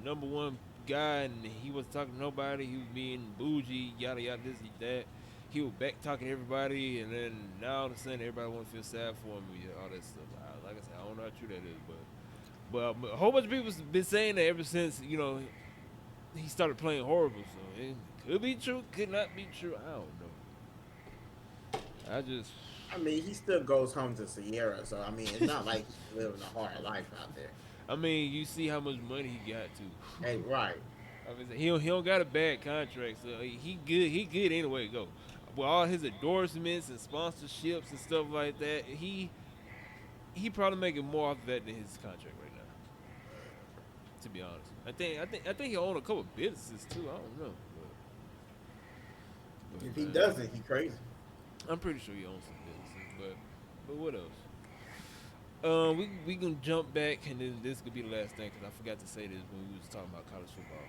number one guy, and he was talking to nobody. He was being bougie, yada yada, this that. He was back talking to everybody, and then now all of a sudden everybody want to feel sad for him, and all that stuff. Like I said, I don't know how true that is, but a whole bunch of people's been saying that ever since he started playing horrible. So it could be true, could not be true. I don't know. I just, I mean, he still goes home to Sierra, so I mean, it's not like he's living a hard life out there. I mean, you see how much money he got Hey, too. right. I mean, he don't got a bad contract, so he good. He good anyway. Go with all his endorsements and sponsorships and stuff like that. He probably making more off that than his contract right now. To be honest, I think he own a couple businesses too. I don't know, If but he man, doesn't, he crazy. I'm pretty sure he owns some businesses. But what else? We can jump back, and then this could be the last thing because I forgot to say this when we was talking about college football.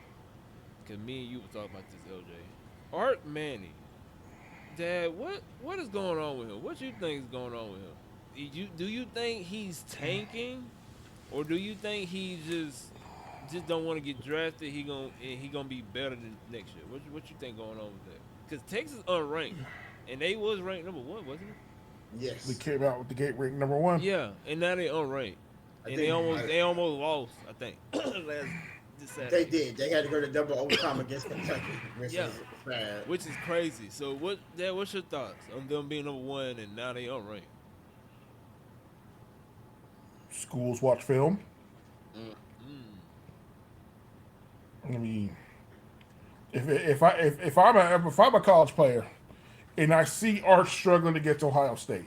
Because me and you were talking about this, LJ. Art Manning, Dad, what is going on with him? What you think is going on with him? Do you think he's tanking, or do you think he just don't want to get drafted? He gonna be better than next year. What you think going on with that? Because Texas unranked, and they was ranked number one, wasn't it? They Yes, came out with the gate rank #1. Yeah, and now they unranked, I and they think almost they almost lost. I think last this they Saturday. did. They had to go to double overtime against Kentucky, which Yeah, is bad. which is crazy. So what's your thoughts on them being number one and now they unranked? Schools watch film. Mm. Mm. I mean, if I'm a college player and I see Art struggling to get to Ohio State,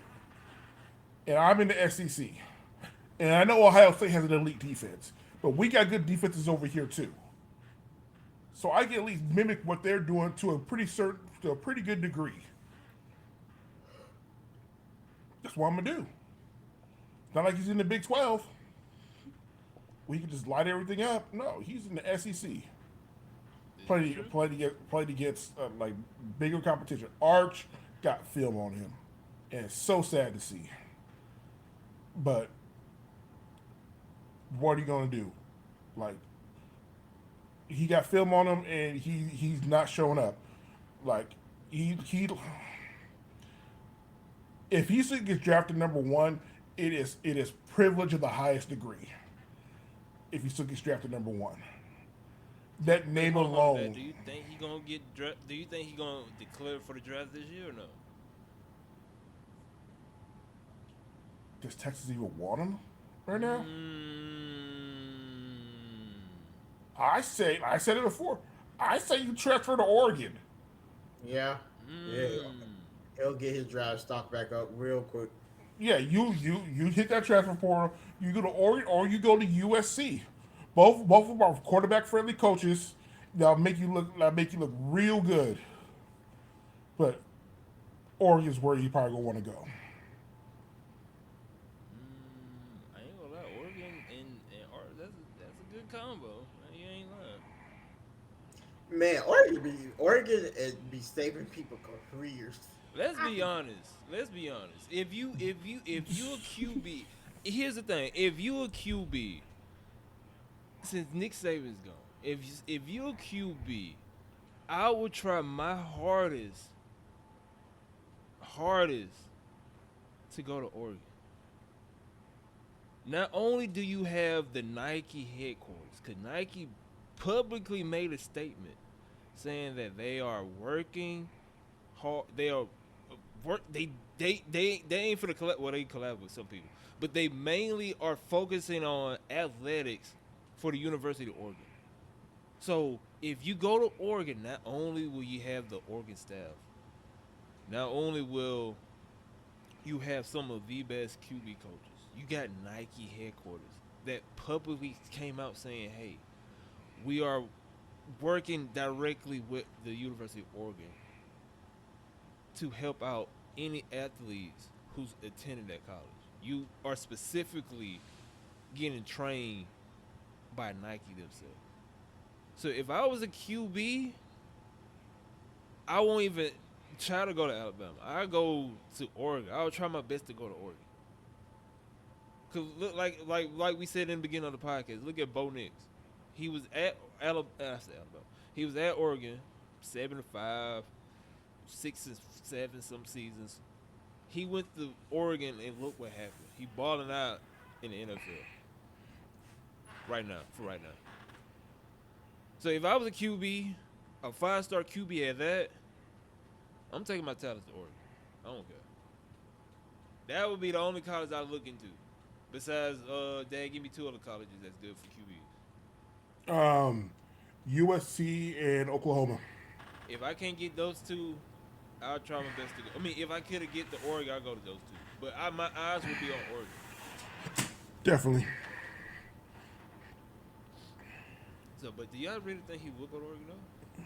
and I'm in the SEC, and I know Ohio State has an elite defense, but we got good defenses over here too. So I can at least mimic what they're doing to a pretty good degree. That's what I'm gonna do. It's not like he's in the Big 12. We can just light everything up. No, he's in the SEC. Is this Played true? played against like bigger competition. Arch got film on him, and it's so sad to see. But what are you gonna do? Like he got film on him, and he's not showing up. Like he if he still gets drafted #1, it is privilege of the highest degree. If he still gets drafted #1, that Wait, name hold on, Dad. alone. Do you think he gonna get Do you think he gonna declare for the draft this year or no? Does Texas even want him right now? Mm. I said it before. I say you transfer to Oregon. Yeah, yeah. Mm. He'll get his draft stock back up real quick. Yeah, you hit that transfer portal. You go to Oregon or you go to USC. Both of them are quarterback friendly coaches. That'll make you look real good. But Oregon's where you probably gonna want to go. I ain't gonna lie, Oregon and Art, that's a good combo. You ain't lying. Man, Oregon be saving people careers. Let's be honest. Let's be honest. If you a QB, here's the thing. If you a QB, since Nick Saban's gone, if you a QB, I would try my hardest to go to Oregon. Not only do you have the Nike headquarters, because Nike publicly made a statement saying that they are working hard. They are work. They ain't for the collab. Well, they collab with some people, but they mainly are focusing on athletics for the University of Oregon. So if you go to Oregon, not only will you have the Oregon staff, not only will you have some of the best QB coaches, you got Nike headquarters that publicly came out saying, "Hey, we are working directly with the University of Oregon to help out any athletes who's attending that college. You are specifically getting trained by Nike themselves." So if I was a QB, I won't even try to go to Alabama. I go to Oregon. I would try my best to go to Oregon. Cause look, like we said in the beginning of the podcast, look at Bo Nix. He was at Alabama. He was at Oregon, 7-5, 6-7 some seasons. He went to Oregon and look what happened. He balling out in the NFL right now. So if I was a QB, a 5-star QB at that, I'm taking my talents to Oregon. I don't care. That would be the only college I look into. Besides, Dad, give me 2 other colleges that's good for QBs. USC and Oklahoma. If I can't get those 2, I'll try my best to go. I mean, if I could get to Oregon, I'll go to those 2. But my eyes would be on Oregon. Definitely. So, but do y'all really think he will go to Oregon though?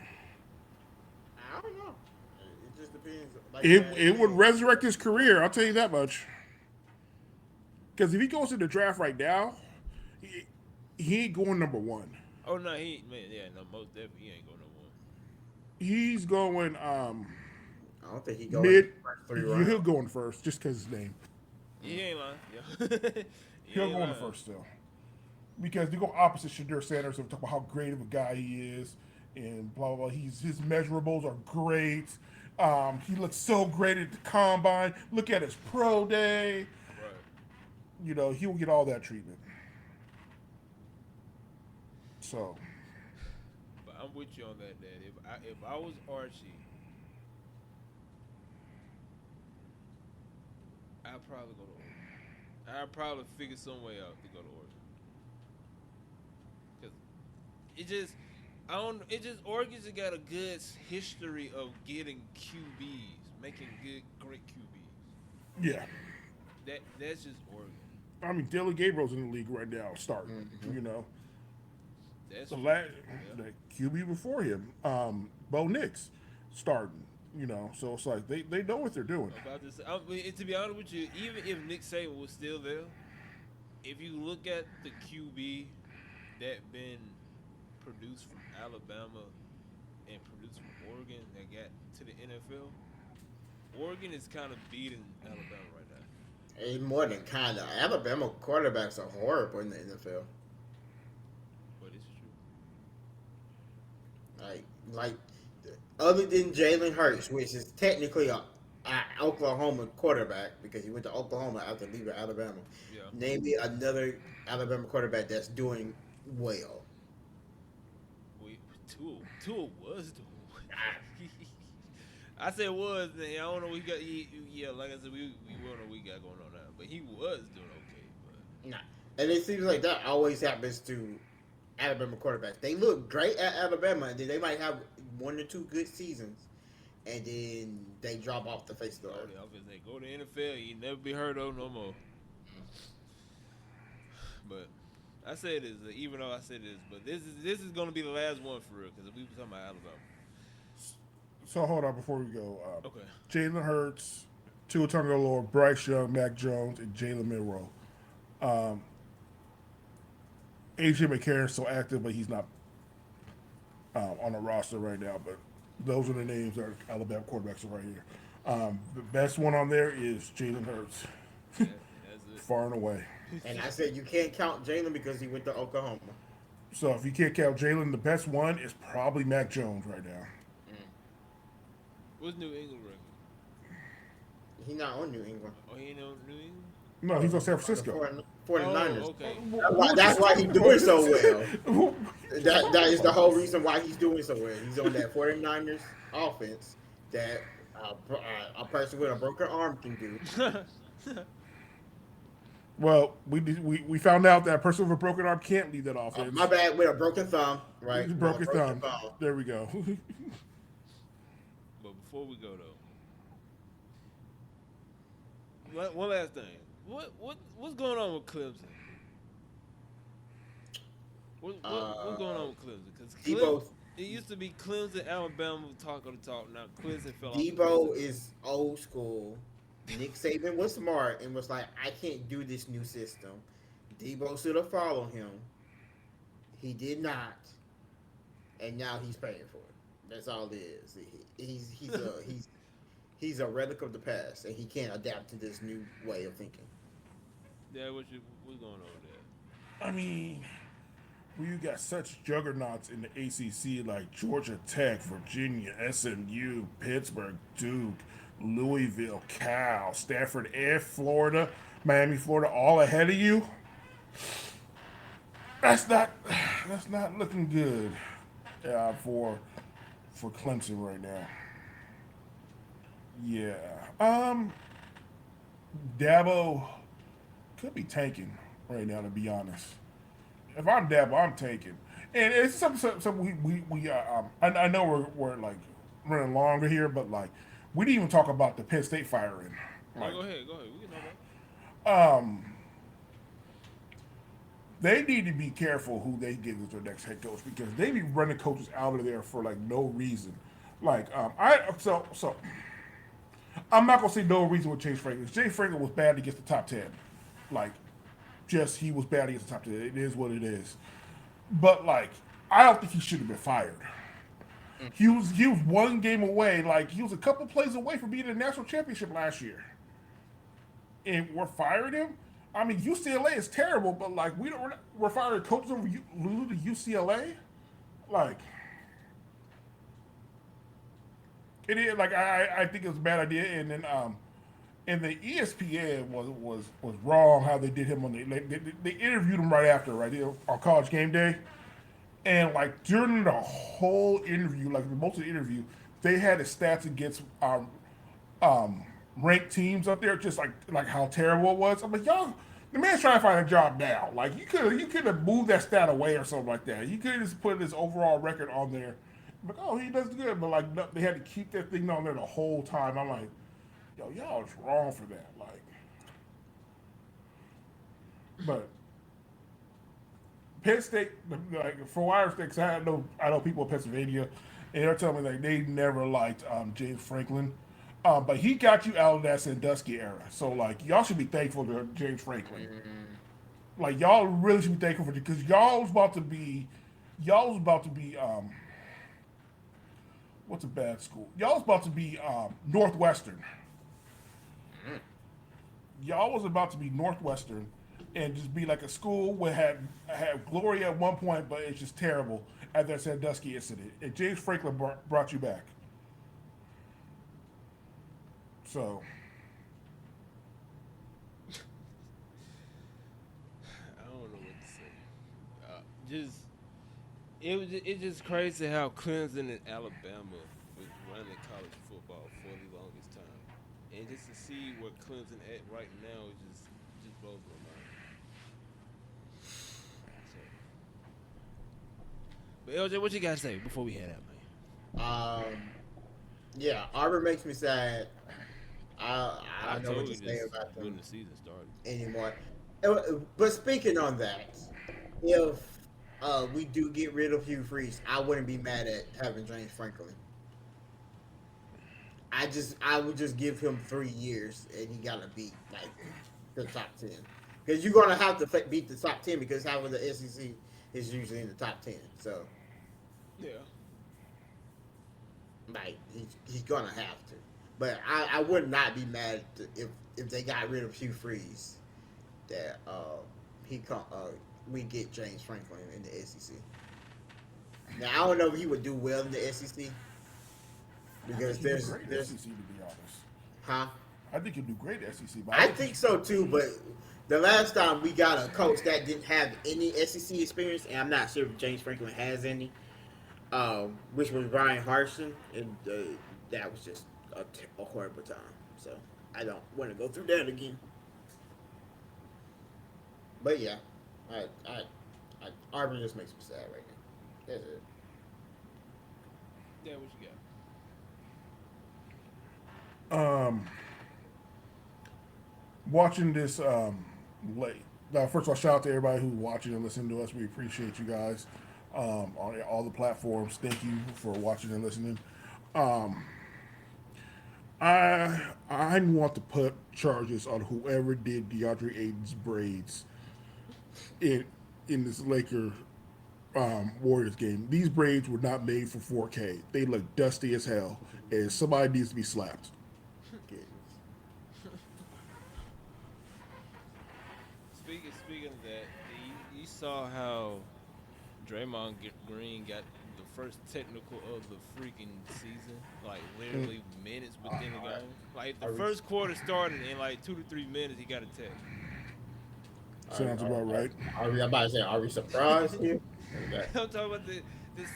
I don't know. It just depends. Like, It would resurrect his career. I'll tell you that much. Because if he goes to the draft right now, he ain't going number 1. Oh no, most definitely he ain't going no 1. He's going I don't think he goes mid. first 3 rounds. He'll go in first just because his name. He ain't lying. Yeah. He'll go in first still. Because they go opposite Shadur Sanders and talk about how great of a guy he is and blah blah blah. His measurables are great. He looks so great at the combine. Look at his pro day. Right. You know, he will get all that treatment. So, But I'm with you on that, Dad. If I was Archie, I'd probably go to Oregon. I'd probably figure some way out to go to Oregon. Cause Oregon's got a good history of getting QBs, making great QBs. yeah. That's just Oregon. I mean, Dylan Gabriel's in the league right now, starting. Mm-hmm. You know, That's the true. the QB before him, Bo Nix, starting. You know, so it's like they know what they're doing. About this, to be honest with you, even if Nick Saban was still there, if you look at the QB that been produced from Alabama and produced from Oregon that got to the NFL, Oregon is kind of beating Alabama right now. Ain't more than kind of. Alabama quarterbacks are horrible in the NFL. But it's true. Like other than Jalen Hurts, which is technically a Oklahoma quarterback because he went to Oklahoma after leaving Alabama. Yeah. Name me another Alabama quarterback that's doing well. Tua was doing. I said was. I don't know what he got. Yeah, like I said, we don't know what he got going on now, but he was doing okay. But Nah. And it seems like that always happens to Alabama quarterbacks. They look great at Alabama, and then they might have 1 or 2 good seasons, and then they drop off the face of the earth. They go to NFL, you never be heard of no more. But I say this, even though I said this, but this is gonna be the last one for real because we were talking about Alabama. So hold on before we go. Okay. Jalen Hurts, Tua Tagovailoa, Bryce Young, Mac Jones, and Jalen Milroe. AJ McCarron's still active, but he's not on the roster right now. But those are the names that are Alabama quarterbacks are right here. The best one on there is Jalen Hurts, That's it. far and away. And I said you can't count Jalen because he went to Oklahoma. So if you can't count Jalen, the best one is probably Mac Jones right now. What's New England record? He's not on New England. Oh, he ain't on New England? No, he's on San Francisco. 49ers. Oh, okay. That's why he's doing so well. That is the whole reason why he's doing so well. He's on that 49ers offense that A person with a broken arm can do. Well, we found out that a person with a broken arm can't lead that My offense. bad, with a broken thumb, He right? With broke a his broken thumb. thumb. There we go. But before we go though, one last thing. What's going on with Clemson? What's going on Uh, with Clemson? Because Debo it used to be Clemson, Alabama, talk of the talk. Now Clemson fell off the face of Debo the earth. is old school. Nick Saban was smart and was like, I can't do this new system. Debo should have followed him. He did not, and now he's paying for it. That's all it is. He's a relic of the past, and he can't adapt to this new way of thinking. Yeah, what's going on there? I mean, you got such juggernauts in the ACC like Georgia Tech, Virginia, SMU, Pittsburgh, Duke, Louisville, Cal, Stanford, and Florida, Miami, Florida, all ahead of you. That's not that's not looking good for Clemson right now. Yeah. Dabo could be tanking right now, to be honest. If I'm Dabo, I'm tanking. And it's something I know we're like running longer here, but like we didn't even talk about the Penn State firing. Oh, Like, go ahead. We can talk about it. um, they need to be careful who they get as their next head coach because they be running coaches out of there for like no reason. Like, I'm not gonna say no reason with James Franklin. James Franklin was bad against the top 10. Like, just he was bad against the top 10. It is what it is. But like, I don't think he should have been fired. He was one game away. Like he was a couple plays away from being in the national championship last year, and we're firing him. I mean, UCLA is terrible, but like we're firing coaches over losing to UCLA. Like it is. Like I think it was a bad idea, and the ESPN was wrong how they did him on they interviewed him right after on College Game Day. And like during the whole interview, like most of the interview, they had his stats against um, ranked teams up there, just like how terrible it was. I'm like, y'all, the man's trying to find a job now. Like you could have moved that stat away or something like that. You could have just put his overall record on there. Like, oh, he does good, but like no, they had to keep that thing on there the whole time. I'm like, yo, y'all is wrong for that. Like, but Penn State, like for wire sticks, I know people in Pennsylvania, and they're telling me like they never liked James Franklin, but he got you out of that Sandusky era. So like y'all should be thankful to James Franklin. Like y'all really should be thankful for it because y'all was about to be what's a bad school? Y'all was about to be Northwestern. Y'all was about to be Northwestern and just be like a school where had glory at one point, but it's just terrible at that Sandusky incident. And James Franklin brought you back. So I don't know what to say. Just it's just crazy how Clemson and Alabama was running college football for the longest time, and just to see where Clemson at right now is just blows my mind. So, but LJ, what you gotta say before we head out, man? Um, yeah, Auburn makes me sad. I I don't know what told to you say this about when them the season started. anymore. But speaking on that, if we do get rid of Hugh Freeze, I wouldn't be mad at having James Franklin. I would just give him 3 years and he gotta beat like the top 10 because you're gonna have to beat the top 10 because half of the SEC is usually in the top 10. So Yeah. like he's gonna have to. But I would not be mad if they got rid of Hugh Freeze that he come we get James Franklin in the SEC. Now I don't know if he would do well in the SEC I because think he'd do great at there's SEC to be honest. huh. I think he'd do great at SEC, but I I don't think think so too, but the last time we got a coach that didn't have any SEC experience, and I'm not sure if James Franklin has any, which was Brian Harson, and that was just a horrible time. So I don't want to go through that again. But yeah, I, I, Auburn just makes me sad right now. That's it. Yeah, what you got? Um, watching this late. First of all, shout out to everybody who's watching and listening to us. We appreciate you guys on all the platforms. Thank you for watching and listening. Um, I want to put charges on whoever did DeAndre Ayton's braids in this Laker Warriors game. These braids were not made for 4K. They look dusty as hell, and somebody needs to be slapped. Speaking of that, you saw how Green got the first technical of the freaking season, like literally minutes within the game. Like the first quarter started in like 2 to 3 minutes, he got a tech. Sounds about right. Are we about to say? Are we surprised here? Okay. I'm talking about the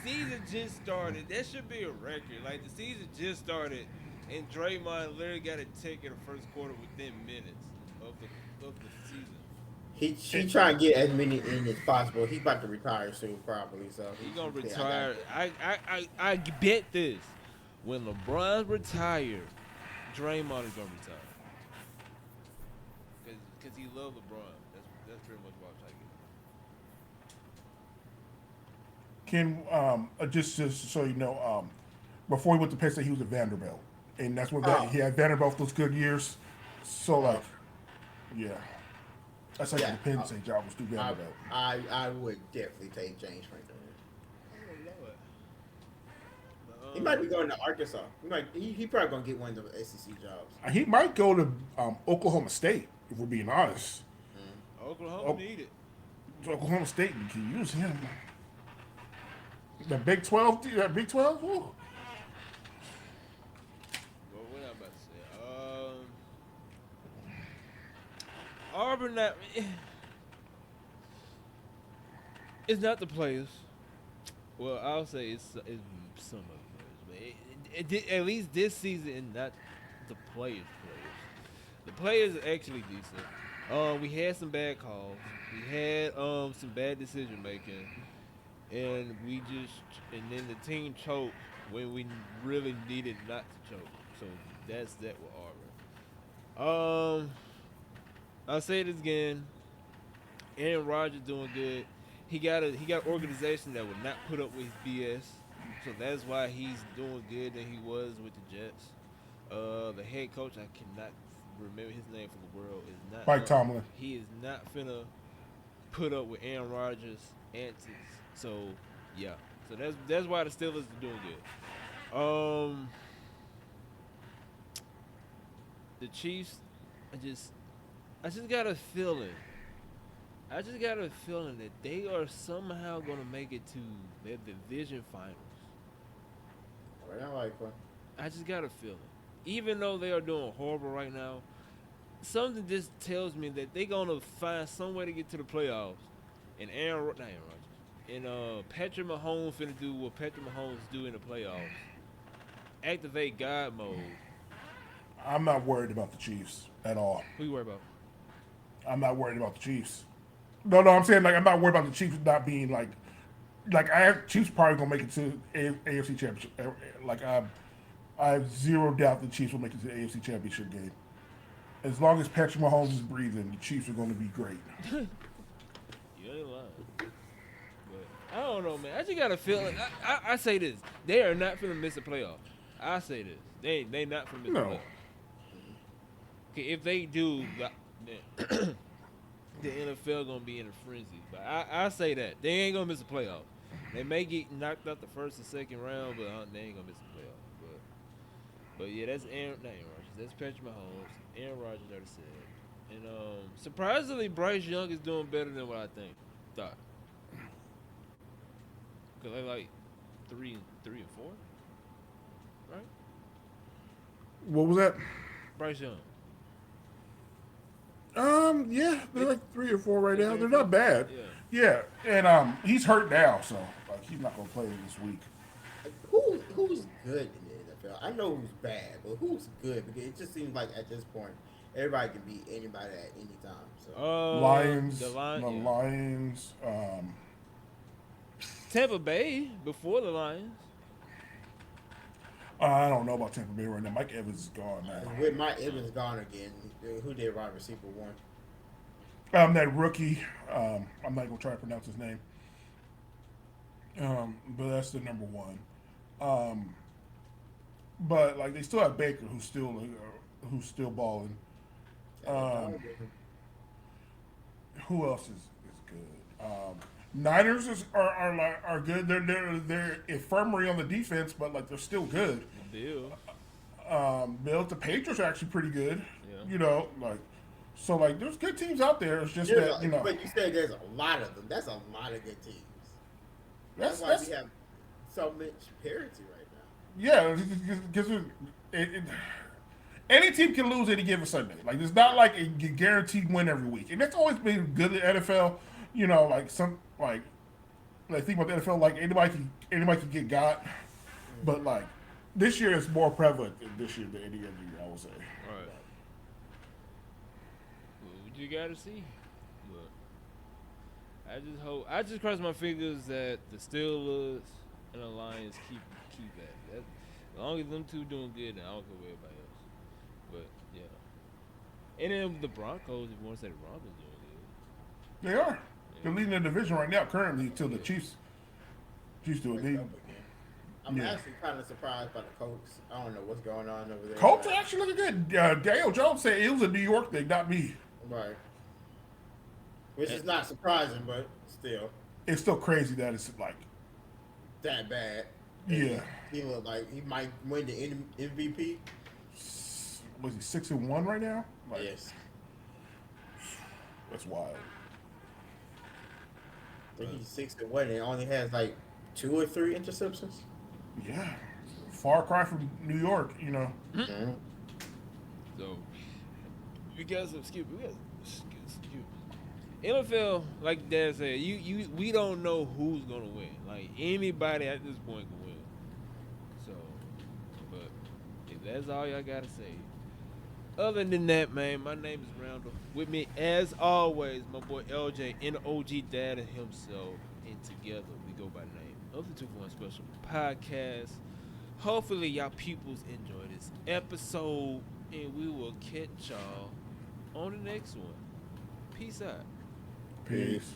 season just started. That should be a record. Like the season just started, and Draymond literally got a tech in the first quarter within minutes of the season. He trying to get as many in as possible. He about to retire soon, probably. So He gonna retire. I bet this. When LeBron retire, Draymond is gonna retire. Cause he love LeBron. That's pretty much what I'm taking. Can just so you know, before he went to Penn State, he was at Vanderbilt, and that's when Oh. he had Vanderbilt those good years. So like, yeah, that's like Yeah. the Penn State job was through Vanderbilt. I would definitely take James Franklin. Oh Lord. He might be going to Arkansas. He probably gonna get one of the SEC jobs. He might go to Oklahoma State if we're being honest. Oklahoma need it. Oklahoma State can use him. The Big 12, that Big 12. Woo. Well, what I'm about to say. Auburn, it's not the players. Well, I'll say it's some of the players, but at least this season, and not the players. The players are actually decent. We had some bad calls. We had some bad decision making, and then the team choked when we really needed not to choke. So that's that with Auburn. I'll say this again. Aaron Rodgers doing good. He got organization that would not put up with his BS. So that's why he's doing good than he was with the Jets. The head coach, I cannot remember his name for the world, is not Mike Tomlin. He is not finna put up with Aaron Rodgers' antics. So yeah. So that's why the Steelers are doing good. The Chiefs, I just got a feeling. I just got a feeling that they are somehow gonna make it to their division finals. Very unlikely. I just got a feeling. Even though they are doing horrible right now, something just tells me that they're gonna find some way to get to the playoffs. And Aaron Rodgers and Patrick Mahomes finna do what Patrick Mahomes do in the playoffs. Activate God mode. I'm not worried about the Chiefs at all. Who you worry about? I'm not worried about the Chiefs. No, I'm saying like I'm not worried about the Chiefs not being like I have Chiefs probably gonna make it to AFC Championship. Like I have zero doubt the Chiefs will make it to the AFC Championship game. As long as Patrick Mahomes is breathing, the Chiefs are going to be great. You ain't lying. But I don't know, man. I just got a feeling. I say this: they are not finna miss a playoff. I say this: they not finna miss a playoff. Okay, if they do, then the NFL gonna be in a frenzy. But I say that they ain't gonna miss a playoff. They may get knocked out the first and second round, but they ain't gonna miss a playoff. But yeah, that's Aaron Rodgers. That's Patrick Mahomes. Aaron Rodgers already said. And surprisingly, Bryce Young is doing better than what I thought. Cause they like 3 and 4, right? What was that? Bryce Young. Yeah, they're like 3 or 4 right now. They're not bad. Yeah. Yeah, and he's hurt now, so like he's not gonna play this week. Who's good in the NFL. I know who's bad, but who's good? Because it just seems like at this point, everybody can beat anybody at any time. So The Lions, line, the yeah. Lions. Tampa Bay before the Lions. I don't know about Tampa Bay right now. Mike Evans is gone with Mike Evans gone again, who did wide receiver one? that rookie. I'm not gonna try to pronounce his name. But that's the number one. Um, but like they still have Baker, who's still balling. Um, who else is good? Niners are good. They're infirmary on the defense, but like they're still good. Bill. Bills, the Patriots are actually pretty good. Yeah. You know, like so like there's good teams out there. It's just There's that you know. but you said there's a lot of them. That's a lot of good teams. That's That's why we have so much parity right now. yeah, because any team can lose any given Sunday. Like it's not like a guaranteed win every week, and that's always been good in the NFL. You know, like think about the NFL, like anybody can get got, but like this year is more prevalent this year than any other year. I would say. Right. Well, what you gotta see. But I just cross my fingers that the Steelers and the Lions keep that. As long as them two doing good, then I don't care what everybody else. But yeah. And then the Broncos, if you want to say the Broncos doing good. They are. They're leading the division right now, currently, until the Chiefs do it. Wake up again. I'm actually kind of surprised by the Colts. I don't know what's going on over there. Colts are actually looking good. Daniel Jones said it was a New York thing, not me. Right. Which is not surprising, but still. It's still crazy that it's like that bad. Yeah. He looked like he might win the MVP. Was he 6-1 right now? Like, Yes. That's wild. I think he's 6-1 and only has like 2 or 3 interceptions. Yeah. Far cry from New York, you know. Mm-hmm. So, you guys, excuse me. NFL, like Dad said, we don't know who's gonna win. Like anybody at this point can win. So, but if that's all y'all gotta say. Other than that, man, my name is Randall. With me, as always, my boy LJ and OG Dad himself. And together, we go by the name of the 2-for-1 Special Podcast. Hopefully, y'all peoples enjoy this episode, and we will catch y'all on the next one. Peace out. Peace.